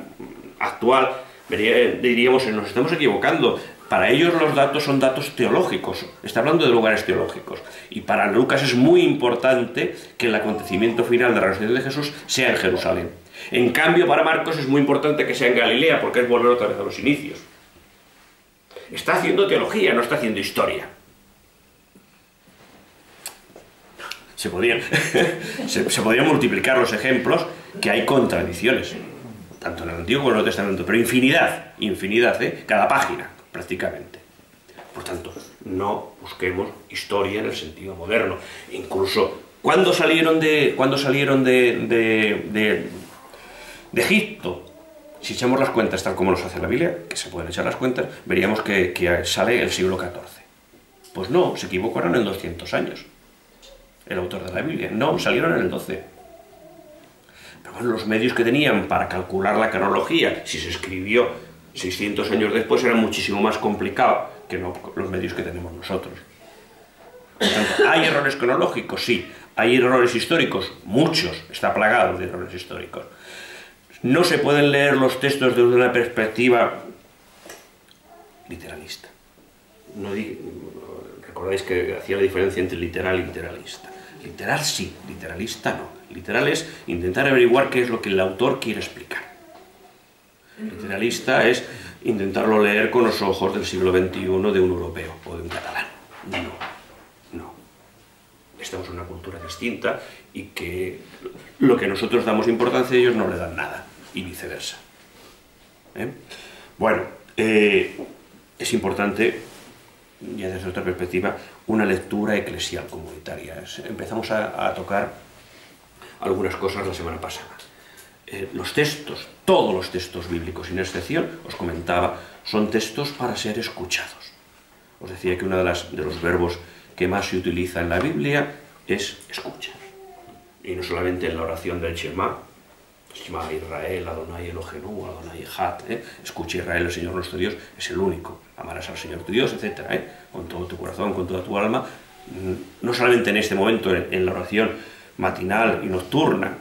actual, diríamos que nos estamos equivocando. Para ellos los datos son datos teológicos, está hablando de lugares teológicos. Y para Lucas es muy importante que el acontecimiento final de la resurrección de Jesús sea en Jerusalén. En cambio, para Marcos es muy importante que sea en Galilea, porque es volver otra vez a los inicios. Está haciendo teología, no está haciendo historia. Se podrían multiplicar los ejemplos que hay contradicciones, tanto en el Antiguo como en el Nuevo Testamento, pero infinidad, cada página, prácticamente. Por tanto, no busquemos historia en el sentido moderno. Incluso, cuando salieron de Egipto, si echamos las cuentas tal como nos hace la Biblia, que se pueden echar las cuentas, veríamos que sale el siglo XIV. Pues no, se equivocaron en 200 años. El autor de la Biblia. No, salieron en el 12. Pero bueno, los medios que tenían para calcular la cronología, si se escribió 600 años después, era muchísimo más complicado que no los medios que tenemos nosotros. Por tanto, ¿hay errores cronológicos? Sí. ¿Hay errores históricos? Muchos. Está plagado de errores históricos. No se pueden leer los textos desde una perspectiva literalista. Recordáis que hacía la diferencia entre literal y literalista. Literal sí, literalista no. Literal es intentar averiguar qué es lo que el autor quiere explicar. Literalista es intentarlo leer con los ojos del siglo XXI de un europeo o de un catalán. No. Estamos en una cultura distinta y que lo que nosotros damos importancia ellos no le dan nada, y viceversa. Bueno, es importante, ya desde otra perspectiva, una lectura eclesial comunitaria. Empezamos a tocar algunas cosas la semana pasada. Los textos, todos los textos bíblicos, sin excepción, os comentaba, son textos para ser escuchados. Os decía que uno de los verbos que más se utiliza en la Biblia es escuchar. Y no solamente en la oración del Shema Israel, Adonai Elohenu, Adonai Echad, escucha Israel, el Señor nuestro Dios es el único, amarás al Señor tu Dios, etc., con todo tu corazón, con toda tu alma. No solamente en este momento, en la oración matinal y nocturna,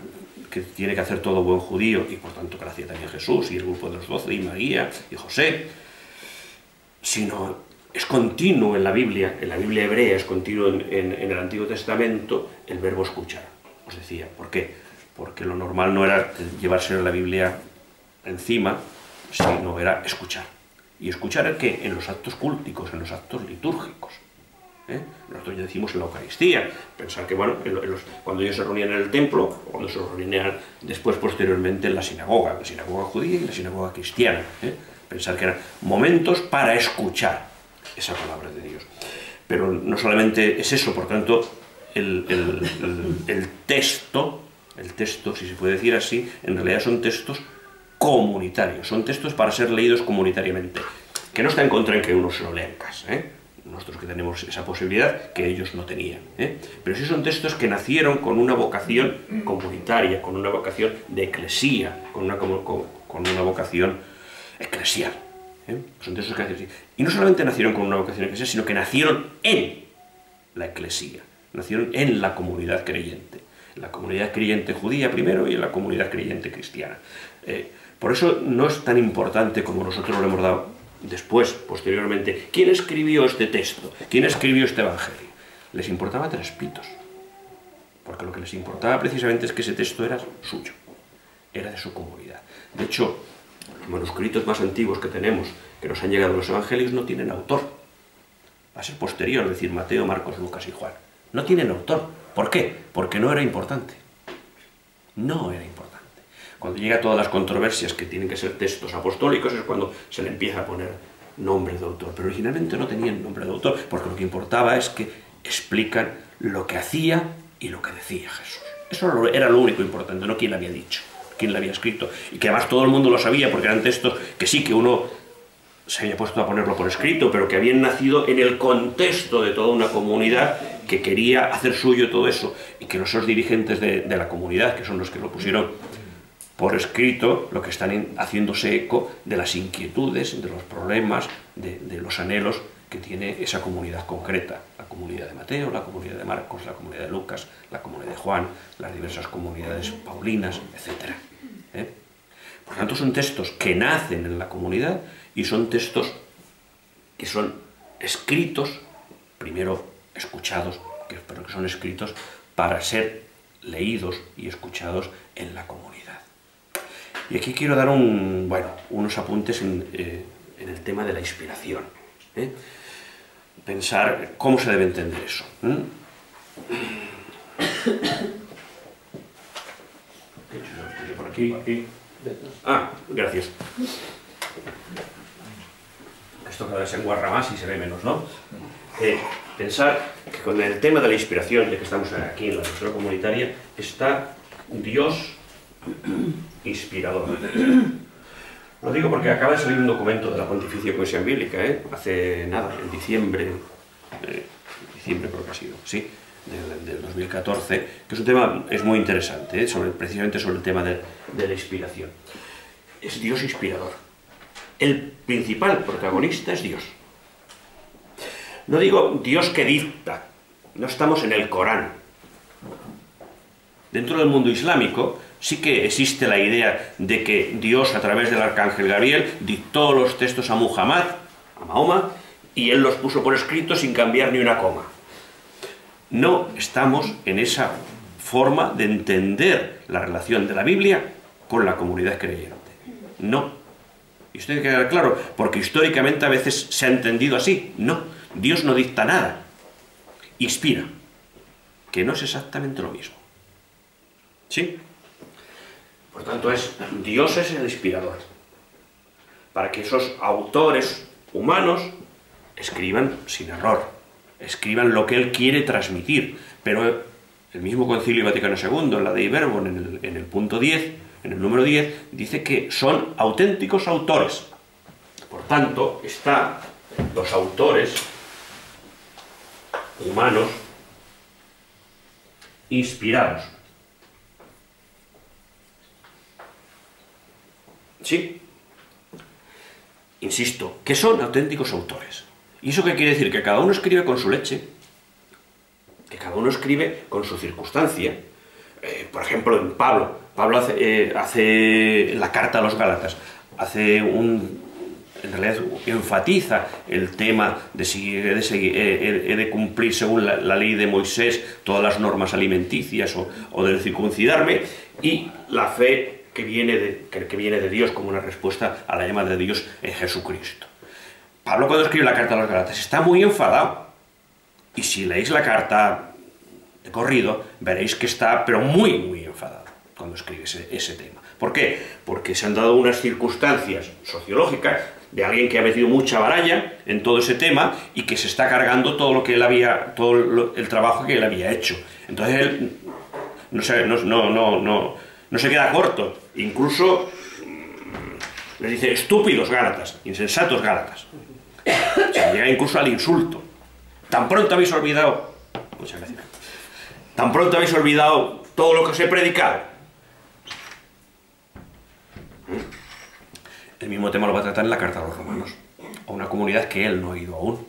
que tiene que hacer todo buen judío, y por tanto que la hacía también Jesús, y el grupo de los 12, y María, y José, sino es continuo en la Biblia hebrea, es continuo en el Antiguo Testamento, el verbo escuchar. Os decía, ¿por qué? Porque lo normal no era llevarse la Biblia encima, sino era escuchar. ¿Y escuchar el qué? En los actos cúlticos, en los actos litúrgicos. Nosotros ya decimos en la Eucaristía. Pensar que, bueno, cuando ellos se reunían en el templo, o cuando se reunían después, posteriormente, en la sinagoga judía y la sinagoga cristiana. Pensar que eran momentos para escuchar esa palabra de Dios. Pero no solamente es eso, por tanto, el texto, si se puede decir así, en realidad son textos comunitarios, son textos para ser leídos comunitariamente, que no está en contra en que uno se lo lea en casa, nosotros que tenemos esa posibilidad que ellos no tenían, pero sí son textos que nacieron con una vocación comunitaria, con una vocación de eclesía, con una vocación eclesial. Son textos que nacieron así. Y no solamente nacieron con una vocación eclesial, sino que nacieron en la eclesía, nacieron en la comunidad creyente. La comunidad creyente judía primero y en la comunidad creyente cristiana. Por eso no es tan importante como nosotros lo hemos dado después, posteriormente. ¿Quién escribió este texto? ¿Quién escribió este evangelio? Les importaba tres pitos. Porque lo que les importaba precisamente es que ese texto era suyo, era de su comunidad. De hecho, los manuscritos más antiguos que tenemos, que nos han llegado a los evangelios, no tienen autor. Va a ser posterior, es decir, Mateo, Marcos, Lucas y Juan. No tienen autor. ¿Por qué? Porque no era importante. No era importante. Cuando llega todas las controversias que tienen que ser textos apostólicos es cuando se le empieza a poner nombre de autor. Pero originalmente no tenían nombre de autor, porque lo que importaba es que explican lo que hacía y lo que decía Jesús. Eso era lo único importante, no quién lo había dicho, quién lo había escrito. Y que además todo el mundo lo sabía, porque eran textos que sí que uno se había puesto a ponerlo por escrito, pero que habían nacido en el contexto de toda una comunidad que quería hacer suyo todo eso, y que los dirigentes de la comunidad, que son los que lo pusieron por escrito lo que están haciéndose eco de las inquietudes, de los problemas, de los anhelos que tiene esa comunidad concreta, la comunidad de Mateo, la comunidad de Marcos, la comunidad de Lucas, la comunidad de Juan, las diversas comunidades paulinas, etc. Por tanto, son textos que nacen en la comunidad y son textos que son escritos, primero escuchados, pero que son escritos para ser leídos y escuchados en la comunidad. Y aquí quiero dar unos apuntes en el tema de la inspiración. Pensar cómo se debe entender eso. Por aquí. Ah, gracias. Esto cada vez se enguarra más y se ve menos, ¿no? Pensar que con el tema de la inspiración, ya que estamos aquí en la lectura comunitaria, está Dios inspirador. Lo digo porque acaba de salir un documento de la Pontificia Comisión Bíblica, hace nada, en diciembre creo que ha sido, sí, del 2014, que es un tema muy interesante, precisamente sobre el tema de la inspiración. Es Dios inspirador. El principal protagonista es Dios. No digo Dios que dicta, no estamos en el Corán. Dentro del mundo islámico sí que existe la idea de que Dios, a través del arcángel Gabriel, dictó los textos a Muhammad, a Mahoma, y él los puso por escrito sin cambiar ni una coma. No estamos en esa forma de entender la relación de la Biblia con la comunidad creyente. No. Y esto tiene que quedar claro, porque históricamente a veces se ha entendido así. No. Dios no dicta nada. Inspira. Que no es exactamente lo mismo. ¿Sí? Por tanto, Dios es el inspirador. Para que esos autores humanos escriban sin error. Escriban lo que Él quiere transmitir. Pero el mismo Concilio Vaticano II, en la Dei Verbum, en el punto 10, en el número 10, dice que son auténticos autores. Por tanto, están los autores humanos inspirados. ¿Sí? Insisto, que son auténticos autores. ¿Y eso qué quiere decir? Que cada uno escribe con su leche, que cada uno escribe con su circunstancia. Por ejemplo, en Pablo hace la carta a los Gálatas, en realidad enfatiza el tema de si he de cumplir según la ley de Moisés todas las normas alimenticias o de circuncidarme, y la fe que viene de Dios como una respuesta a la llamada de Dios en Jesucristo. Pablo, cuando escribe la carta a los Gálatas, está muy enfadado, y si leéis la carta de corrido veréis que está pero muy muy enfadado cuando escribe ese tema. ¿Por qué? Porque se han dado unas circunstancias sociológicas de alguien que ha metido mucha baralla en todo ese tema y que se está cargando todo el trabajo que él había hecho. Entonces él no se queda corto, incluso les dice estúpidos Gálatas, insensatos Gálatas. Se llega incluso al insulto. Tan pronto habéis olvidado, muchas gracias, tan pronto habéis olvidado todo lo que os he predicado. El mismo tema lo va a tratar en la carta a los romanos, a una comunidad que él no ha ido aún,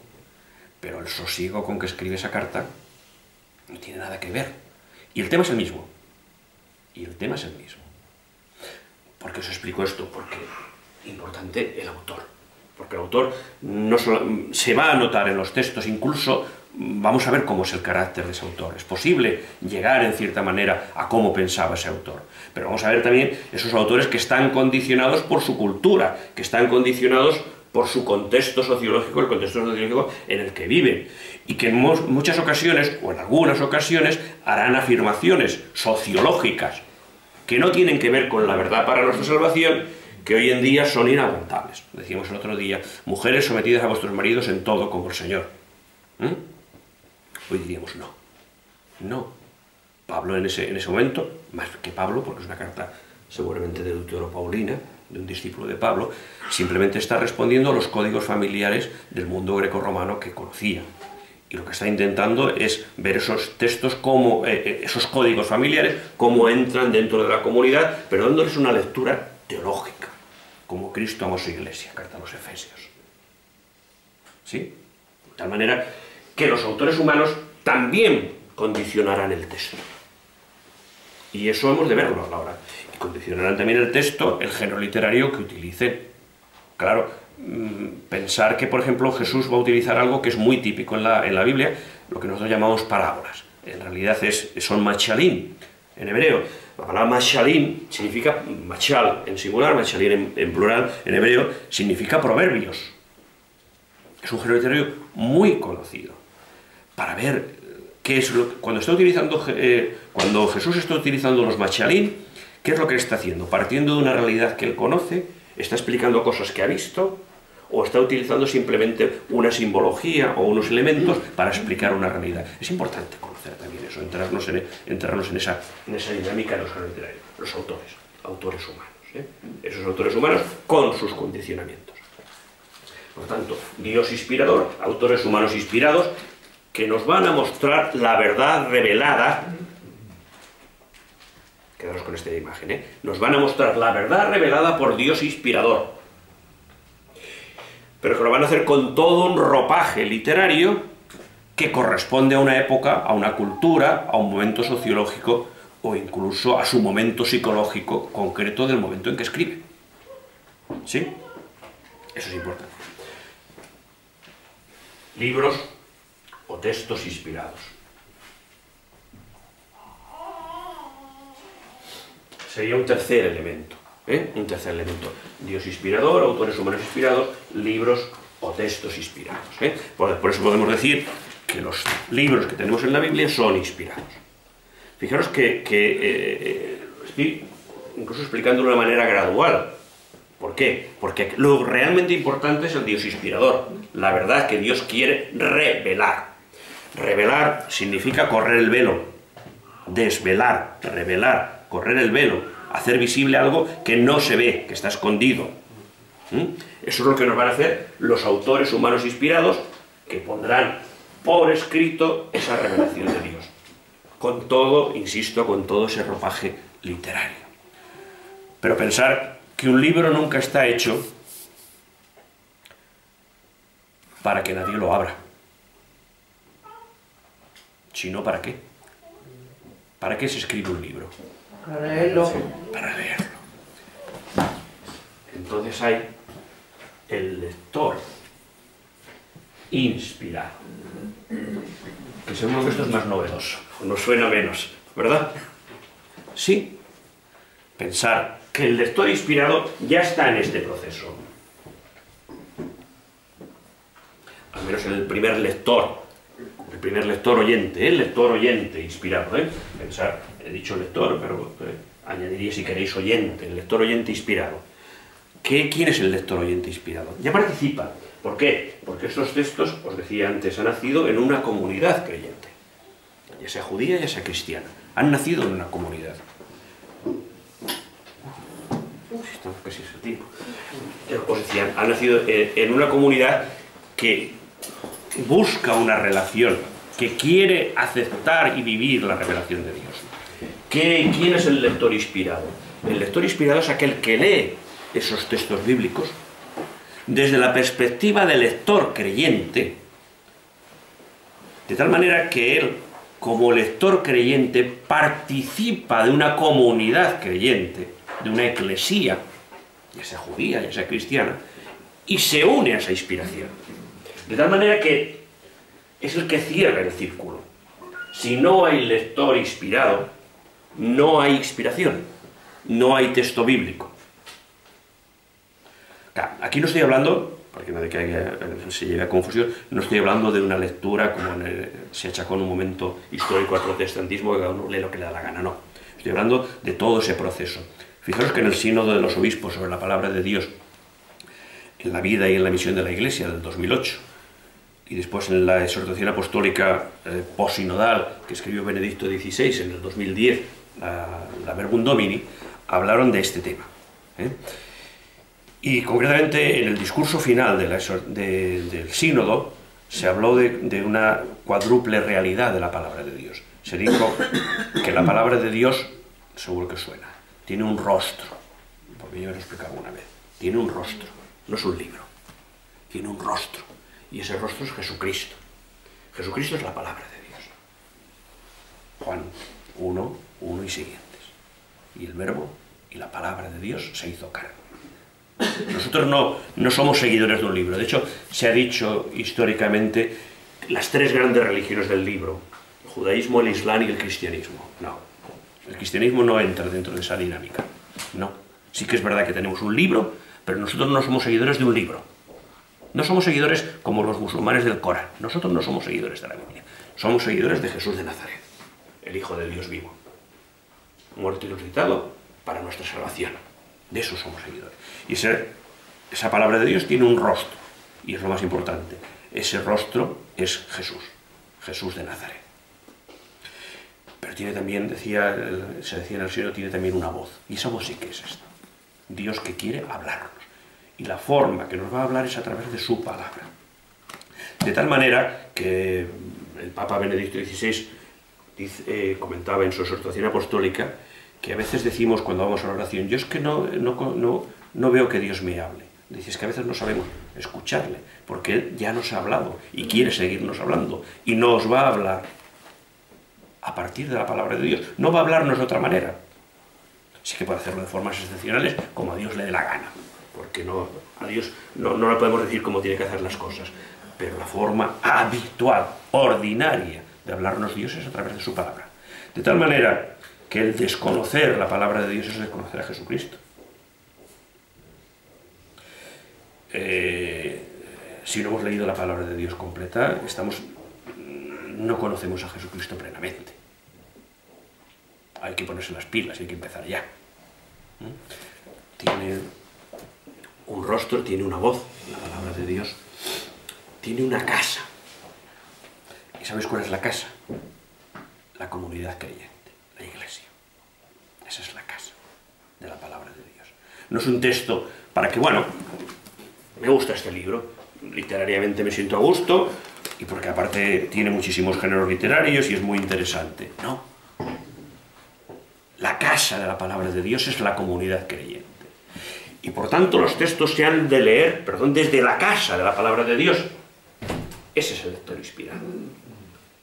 pero el sosiego con que escribe esa carta no tiene nada que ver. Y el tema es el mismo. Y el tema es el mismo. ¿Por qué os explico esto? Porque es importante el autor. Porque el autor no solo, se va a notar en los textos, incluso vamos a ver cómo es el carácter de ese autor. Es posible llegar en cierta manera a cómo pensaba ese autor. Pero vamos a ver también esos autores que están condicionados por su cultura, que están condicionados por su contexto sociológico, el contexto sociológico en el que viven. Y que en muchas ocasiones, o en algunas ocasiones, harán afirmaciones sociológicas que no tienen que ver con la verdad para nuestra salvación, que hoy en día son inaguantables. Decíamos el otro día, mujeres sometidas a vuestros maridos en todo como el Señor. Hoy diríamos no. No. Pablo en ese momento, más que Pablo, porque es una carta seguramente de Deutero-Paulina, de un discípulo de Pablo, simplemente está respondiendo a los códigos familiares del mundo grecorromano que conocía. Y lo que está intentando es ver esos textos, como esos códigos familiares, cómo entran dentro de la comunidad, pero dándoles una lectura teológica, como Cristo amó a su iglesia, carta a los Efesios. ¿Sí? De tal manera que los autores humanos también condicionarán el texto. Y eso hemos de verlo a la hora. Y condicionarán también el texto, el género literario que utilicen. Claro, pensar que, por ejemplo, Jesús va a utilizar algo que es muy típico en la Biblia, lo que nosotros llamamos parábolas. En realidad son machalim, en hebreo. La palabra machalim significa, machal en singular, machalim en plural, en hebreo, significa proverbios. Es un género literario muy conocido. Para ver qué es cuando Jesús está utilizando los machalim, ¿qué es lo que está haciendo? Partiendo de una realidad que él conoce, está explicando cosas que ha visto, o está utilizando simplemente una simbología o unos elementos para explicar una realidad. Es importante conocer también eso, entrarnos en esa dinámica de los géneros literarios. Los autores humanos. Esos autores humanos con sus condicionamientos. Por tanto, Dios inspirador, autores humanos inspirados, que nos van a mostrar la verdad revelada. Quedaros con esta imagen, nos van a mostrar la verdad revelada por Dios inspirador. Pero que lo van a hacer con todo un ropaje literario que corresponde a una época, a una cultura, a un momento sociológico o incluso a su momento psicológico concreto del momento en que escribe. ¿Sí? Eso es importante. Libros o textos inspirados. Sería un tercer elemento. Un tercer elemento. Dios inspirador, autores humanos inspirados, libros o textos inspirados. Por eso podemos decir que los libros que tenemos en la Biblia son inspirados. Fijaros que estoy incluso explicando de una manera gradual. ¿Por qué? Porque lo realmente importante es el Dios inspirador, la verdad que Dios quiere revelar. Revelar significa correr el velo, desvelar, revelar, correr el velo, hacer visible algo que no se ve, que está escondido. Eso es lo que nos van a hacer los autores humanos inspirados, que pondrán por escrito esa revelación de Dios. Con todo, insisto, con todo ese ropaje literario. Pero pensar que un libro nunca está hecho para que nadie lo abra. Sino, ¿para qué? ¿Para qué se escribe un libro?
Para leerlo.
Para leerlo. Entonces hay el lector inspirado. Que seguro que esto es más novedoso, nos suena menos, ¿verdad? Sí. Pensar que el lector inspirado ya está en este proceso. Al menos el primer lector oyente, el lector oyente inspirado, Pensar, he dicho lector, pero añadiría si queréis oyente, el lector oyente inspirado. ¿Quién es el lector oyente inspirado? Ya participa. ¿Por qué? Porque estos textos, os decía antes, han nacido en una comunidad creyente. Ya sea judía, ya sea cristiana. Han nacido en una comunidad. Estamos casi ese tiempo. Os decía, han nacido en una comunidad que busca una relación, que quiere aceptar y vivir la revelación de Dios. ¿Quién es el lector inspirado? El lector inspirado es aquel que lee esos textos bíblicos desde la perspectiva del lector creyente, de tal manera que él, como lector creyente, participa de una comunidad creyente, de una eclesía, ya sea judía, ya sea cristiana, y se une a esa inspiración. De tal manera que es el que cierra el círculo. Si no hay lector inspirado, no hay inspiración, no hay texto bíblico. Claro, aquí no estoy hablando, porque nadie se lleve a confusión, no estoy hablando de una lectura como se achacó en un momento histórico al protestantismo, que cada uno lee lo que le da la gana, no. Estoy hablando de todo ese proceso. Fijaros que en el sínodo de los obispos sobre la palabra de Dios, en la vida y en la misión de la Iglesia del 2008, y después en la exhortación apostólica posinodal que escribió Benedicto XVI en el 2010, la Verbum Domini, hablaron de este tema. Y concretamente en el discurso final del sínodo se habló de una cuádruple realidad de la palabra de Dios. Se dijo que la palabra de Dios, seguro que suena, tiene un rostro, porque yo lo he explicado alguna vez, tiene un rostro, no es un libro, tiene un rostro, y ese rostro es Jesucristo. Jesucristo es la palabra de Dios. Juan 1, 1 y siguientes. Y el verbo y la palabra de Dios se hizo carne. Nosotros no somos seguidores de un libro. De hecho, se ha dicho históricamente las tres grandes religiones del libro: el judaísmo, el islam y el cristianismo. No, el cristianismo no entra dentro de esa dinámica. No, sí que es verdad que tenemos un libro, pero nosotros no somos seguidores de un libro. No somos seguidores como los musulmanes del Corán. Nosotros no somos seguidores de la Biblia. Somos seguidores de Jesús de Nazaret, el Hijo de Dios vivo, muerto y resucitado para nuestra salvación. De eso somos seguidores. Y esa palabra de Dios tiene un rostro, y es lo más importante. Ese rostro es Jesús, Jesús de Nazaret. Pero tiene también, se decía en el siglo, tiene también una voz. Y esa voz sí que es esta. Dios que quiere hablarnos. Y la forma que nos va a hablar es a través de su palabra. De tal manera que el Papa Benedicto XVI comentaba en su exhortación apostólica que a veces decimos cuando vamos a la oración: yo es que no veo que Dios me hable. Dices que a veces no sabemos escucharle, porque Él ya nos ha hablado y quiere seguirnos hablando, y nos va a hablar a partir de la palabra de Dios. No va a hablarnos de otra manera. Sí que puede hacerlo de formas excepcionales, como a Dios le dé la gana, porque a Dios no le podemos decir cómo tiene que hacer las cosas, pero la forma habitual, ordinaria de hablarnos Dios es a través de su palabra. De tal manera que el desconocer la palabra de Dios es desconocer a Jesucristo. Si no hemos leído la palabra de Dios completa, no conocemos a Jesucristo plenamente. Hay que ponerse las pilas y hay que empezar ya. Tiene un rostro, tiene una voz, la palabra de Dios. Tiene una casa. ¿Y sabéis cuál es la casa? La comunidad creyente, la iglesia. Esa es la casa de la palabra de Dios. No es un texto para que, bueno, me gusta este libro, literariamente me siento a gusto, y porque aparte tiene muchísimos géneros literarios y es muy interesante. No. La casa de la palabra de Dios es la comunidad creyente. Y por tanto los textos se han de leer, desde la casa de la palabra de Dios. Ese es el lector inspirado.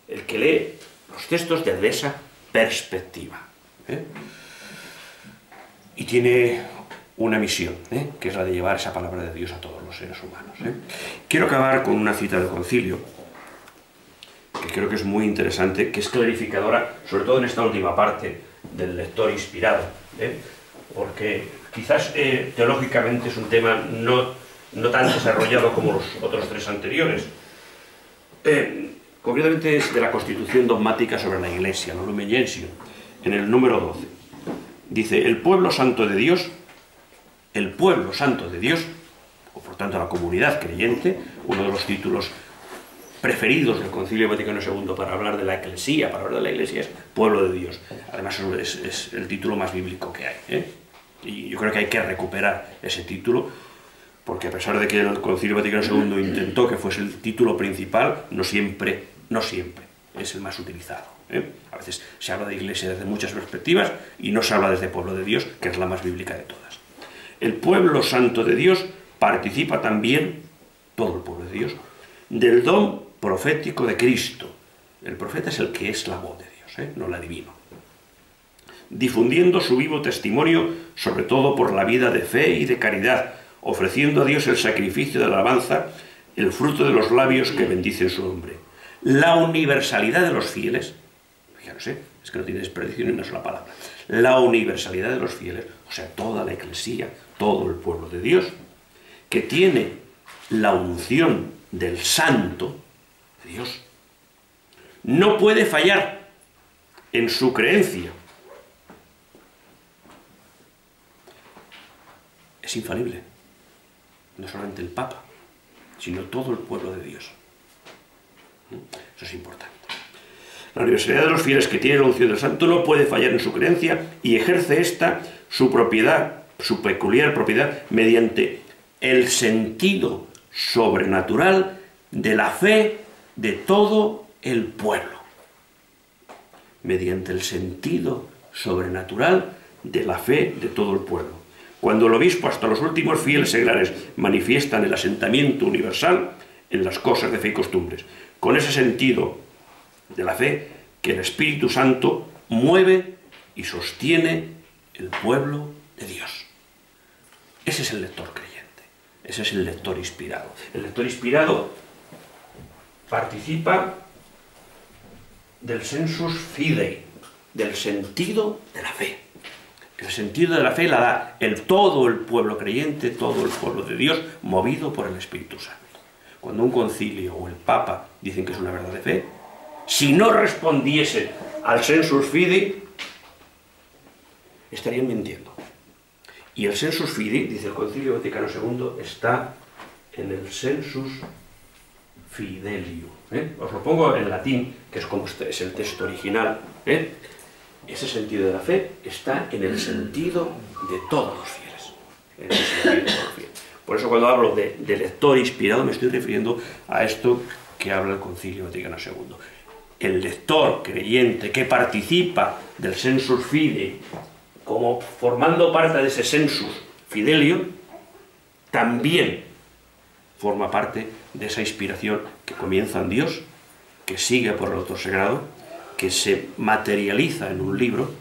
El que lee los textos desde esa perspectiva. Y tiene una misión, que es la de llevar esa palabra de Dios a todos los seres humanos. Quiero acabar con una cita del Concilio, que creo que es muy interesante, que es clarificadora, sobre todo en esta última parte del lector inspirado, porque quizás teológicamente es un tema no tan desarrollado como los otros tres anteriores. Concretamente es de la Constitución dogmática sobre la Iglesia, la Lumen Gentium, en el número 12. Dice: el pueblo santo de Dios, o por tanto la comunidad creyente, uno de los títulos preferidos del Concilio Vaticano II para hablar de la Eclesía, para hablar de la Iglesia, es pueblo de Dios. Además es el título más bíblico que hay, y yo creo que hay que recuperar ese título, porque a pesar de que el Concilio Vaticano II intentó que fuese el título principal, no siempre es el más utilizado. A veces se habla de Iglesia desde muchas perspectivas y no se habla desde pueblo de Dios, que es la más bíblica de todas. El pueblo santo de Dios participa también, todo el pueblo de Dios, del don profético de Cristo. El profeta es el que es la voz de Dios, no el adivino. Difundiendo su vivo testimonio, sobre todo por la vida de fe y de caridad, ofreciendo a Dios el sacrificio de la alabanza, el fruto de los labios que bendicen su nombre. La universalidad de los fieles, fijaros, es que no tiene desperdicio ni una sola palabra. La universalidad de los fieles, o sea, toda la Eclesía, todo el pueblo de Dios, que tiene la unción del Santo de Dios, no puede fallar en su creencia. Es infalible. No solamente el Papa, sino todo el pueblo de Dios. Eso es importante. La universalidad de los fieles que tiene la unción del Santo no puede fallar en su creencia y ejerce esta su propiedad, su peculiar propiedad, mediante el sentido sobrenatural de la fe de todo el pueblo, mediante el sentido sobrenatural de la fe de todo el pueblo. Cuando el obispo hasta los últimos fieles seglares manifiestan el asentamiento universal en las cosas de fe y costumbres, con ese sentido de la fe que el Espíritu Santo mueve y sostiene el pueblo de Dios. Ese es el lector creyente, ese es el lector inspirado. El lector inspirado participa del sensus fidei, del sentido de la fe. El sentido de la fe la da todo el pueblo creyente, todo el pueblo de Dios, movido por el Espíritu Santo. Cuando un concilio o el Papa dicen que es una verdad de fe, si no respondiese al sensus fidei, estarían mintiendo. Y el sensus fidei, dice el Concilio Vaticano II, está en el sensus fidelium. Os lo pongo en latín, que es como es el texto original. Ese sentido de la fe está en el sentido de todos los fieles. En el sentido de todos los fieles. Por eso cuando hablo de lector inspirado me estoy refiriendo a esto que habla el Concilio Vaticano II. El lector creyente que participa del sensus fidei, como formando parte de ese sensus fidelium, también forma parte de esa inspiración que comienza en Dios, que sigue por el autor sagrado, que se materializa en un libro,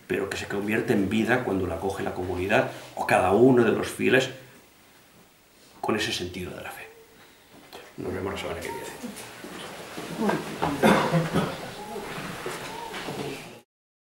pero que se convierte en vida cuando la coge la comunidad o cada uno de los fieles con ese sentido de la fe. Nos vemos la semana que viene.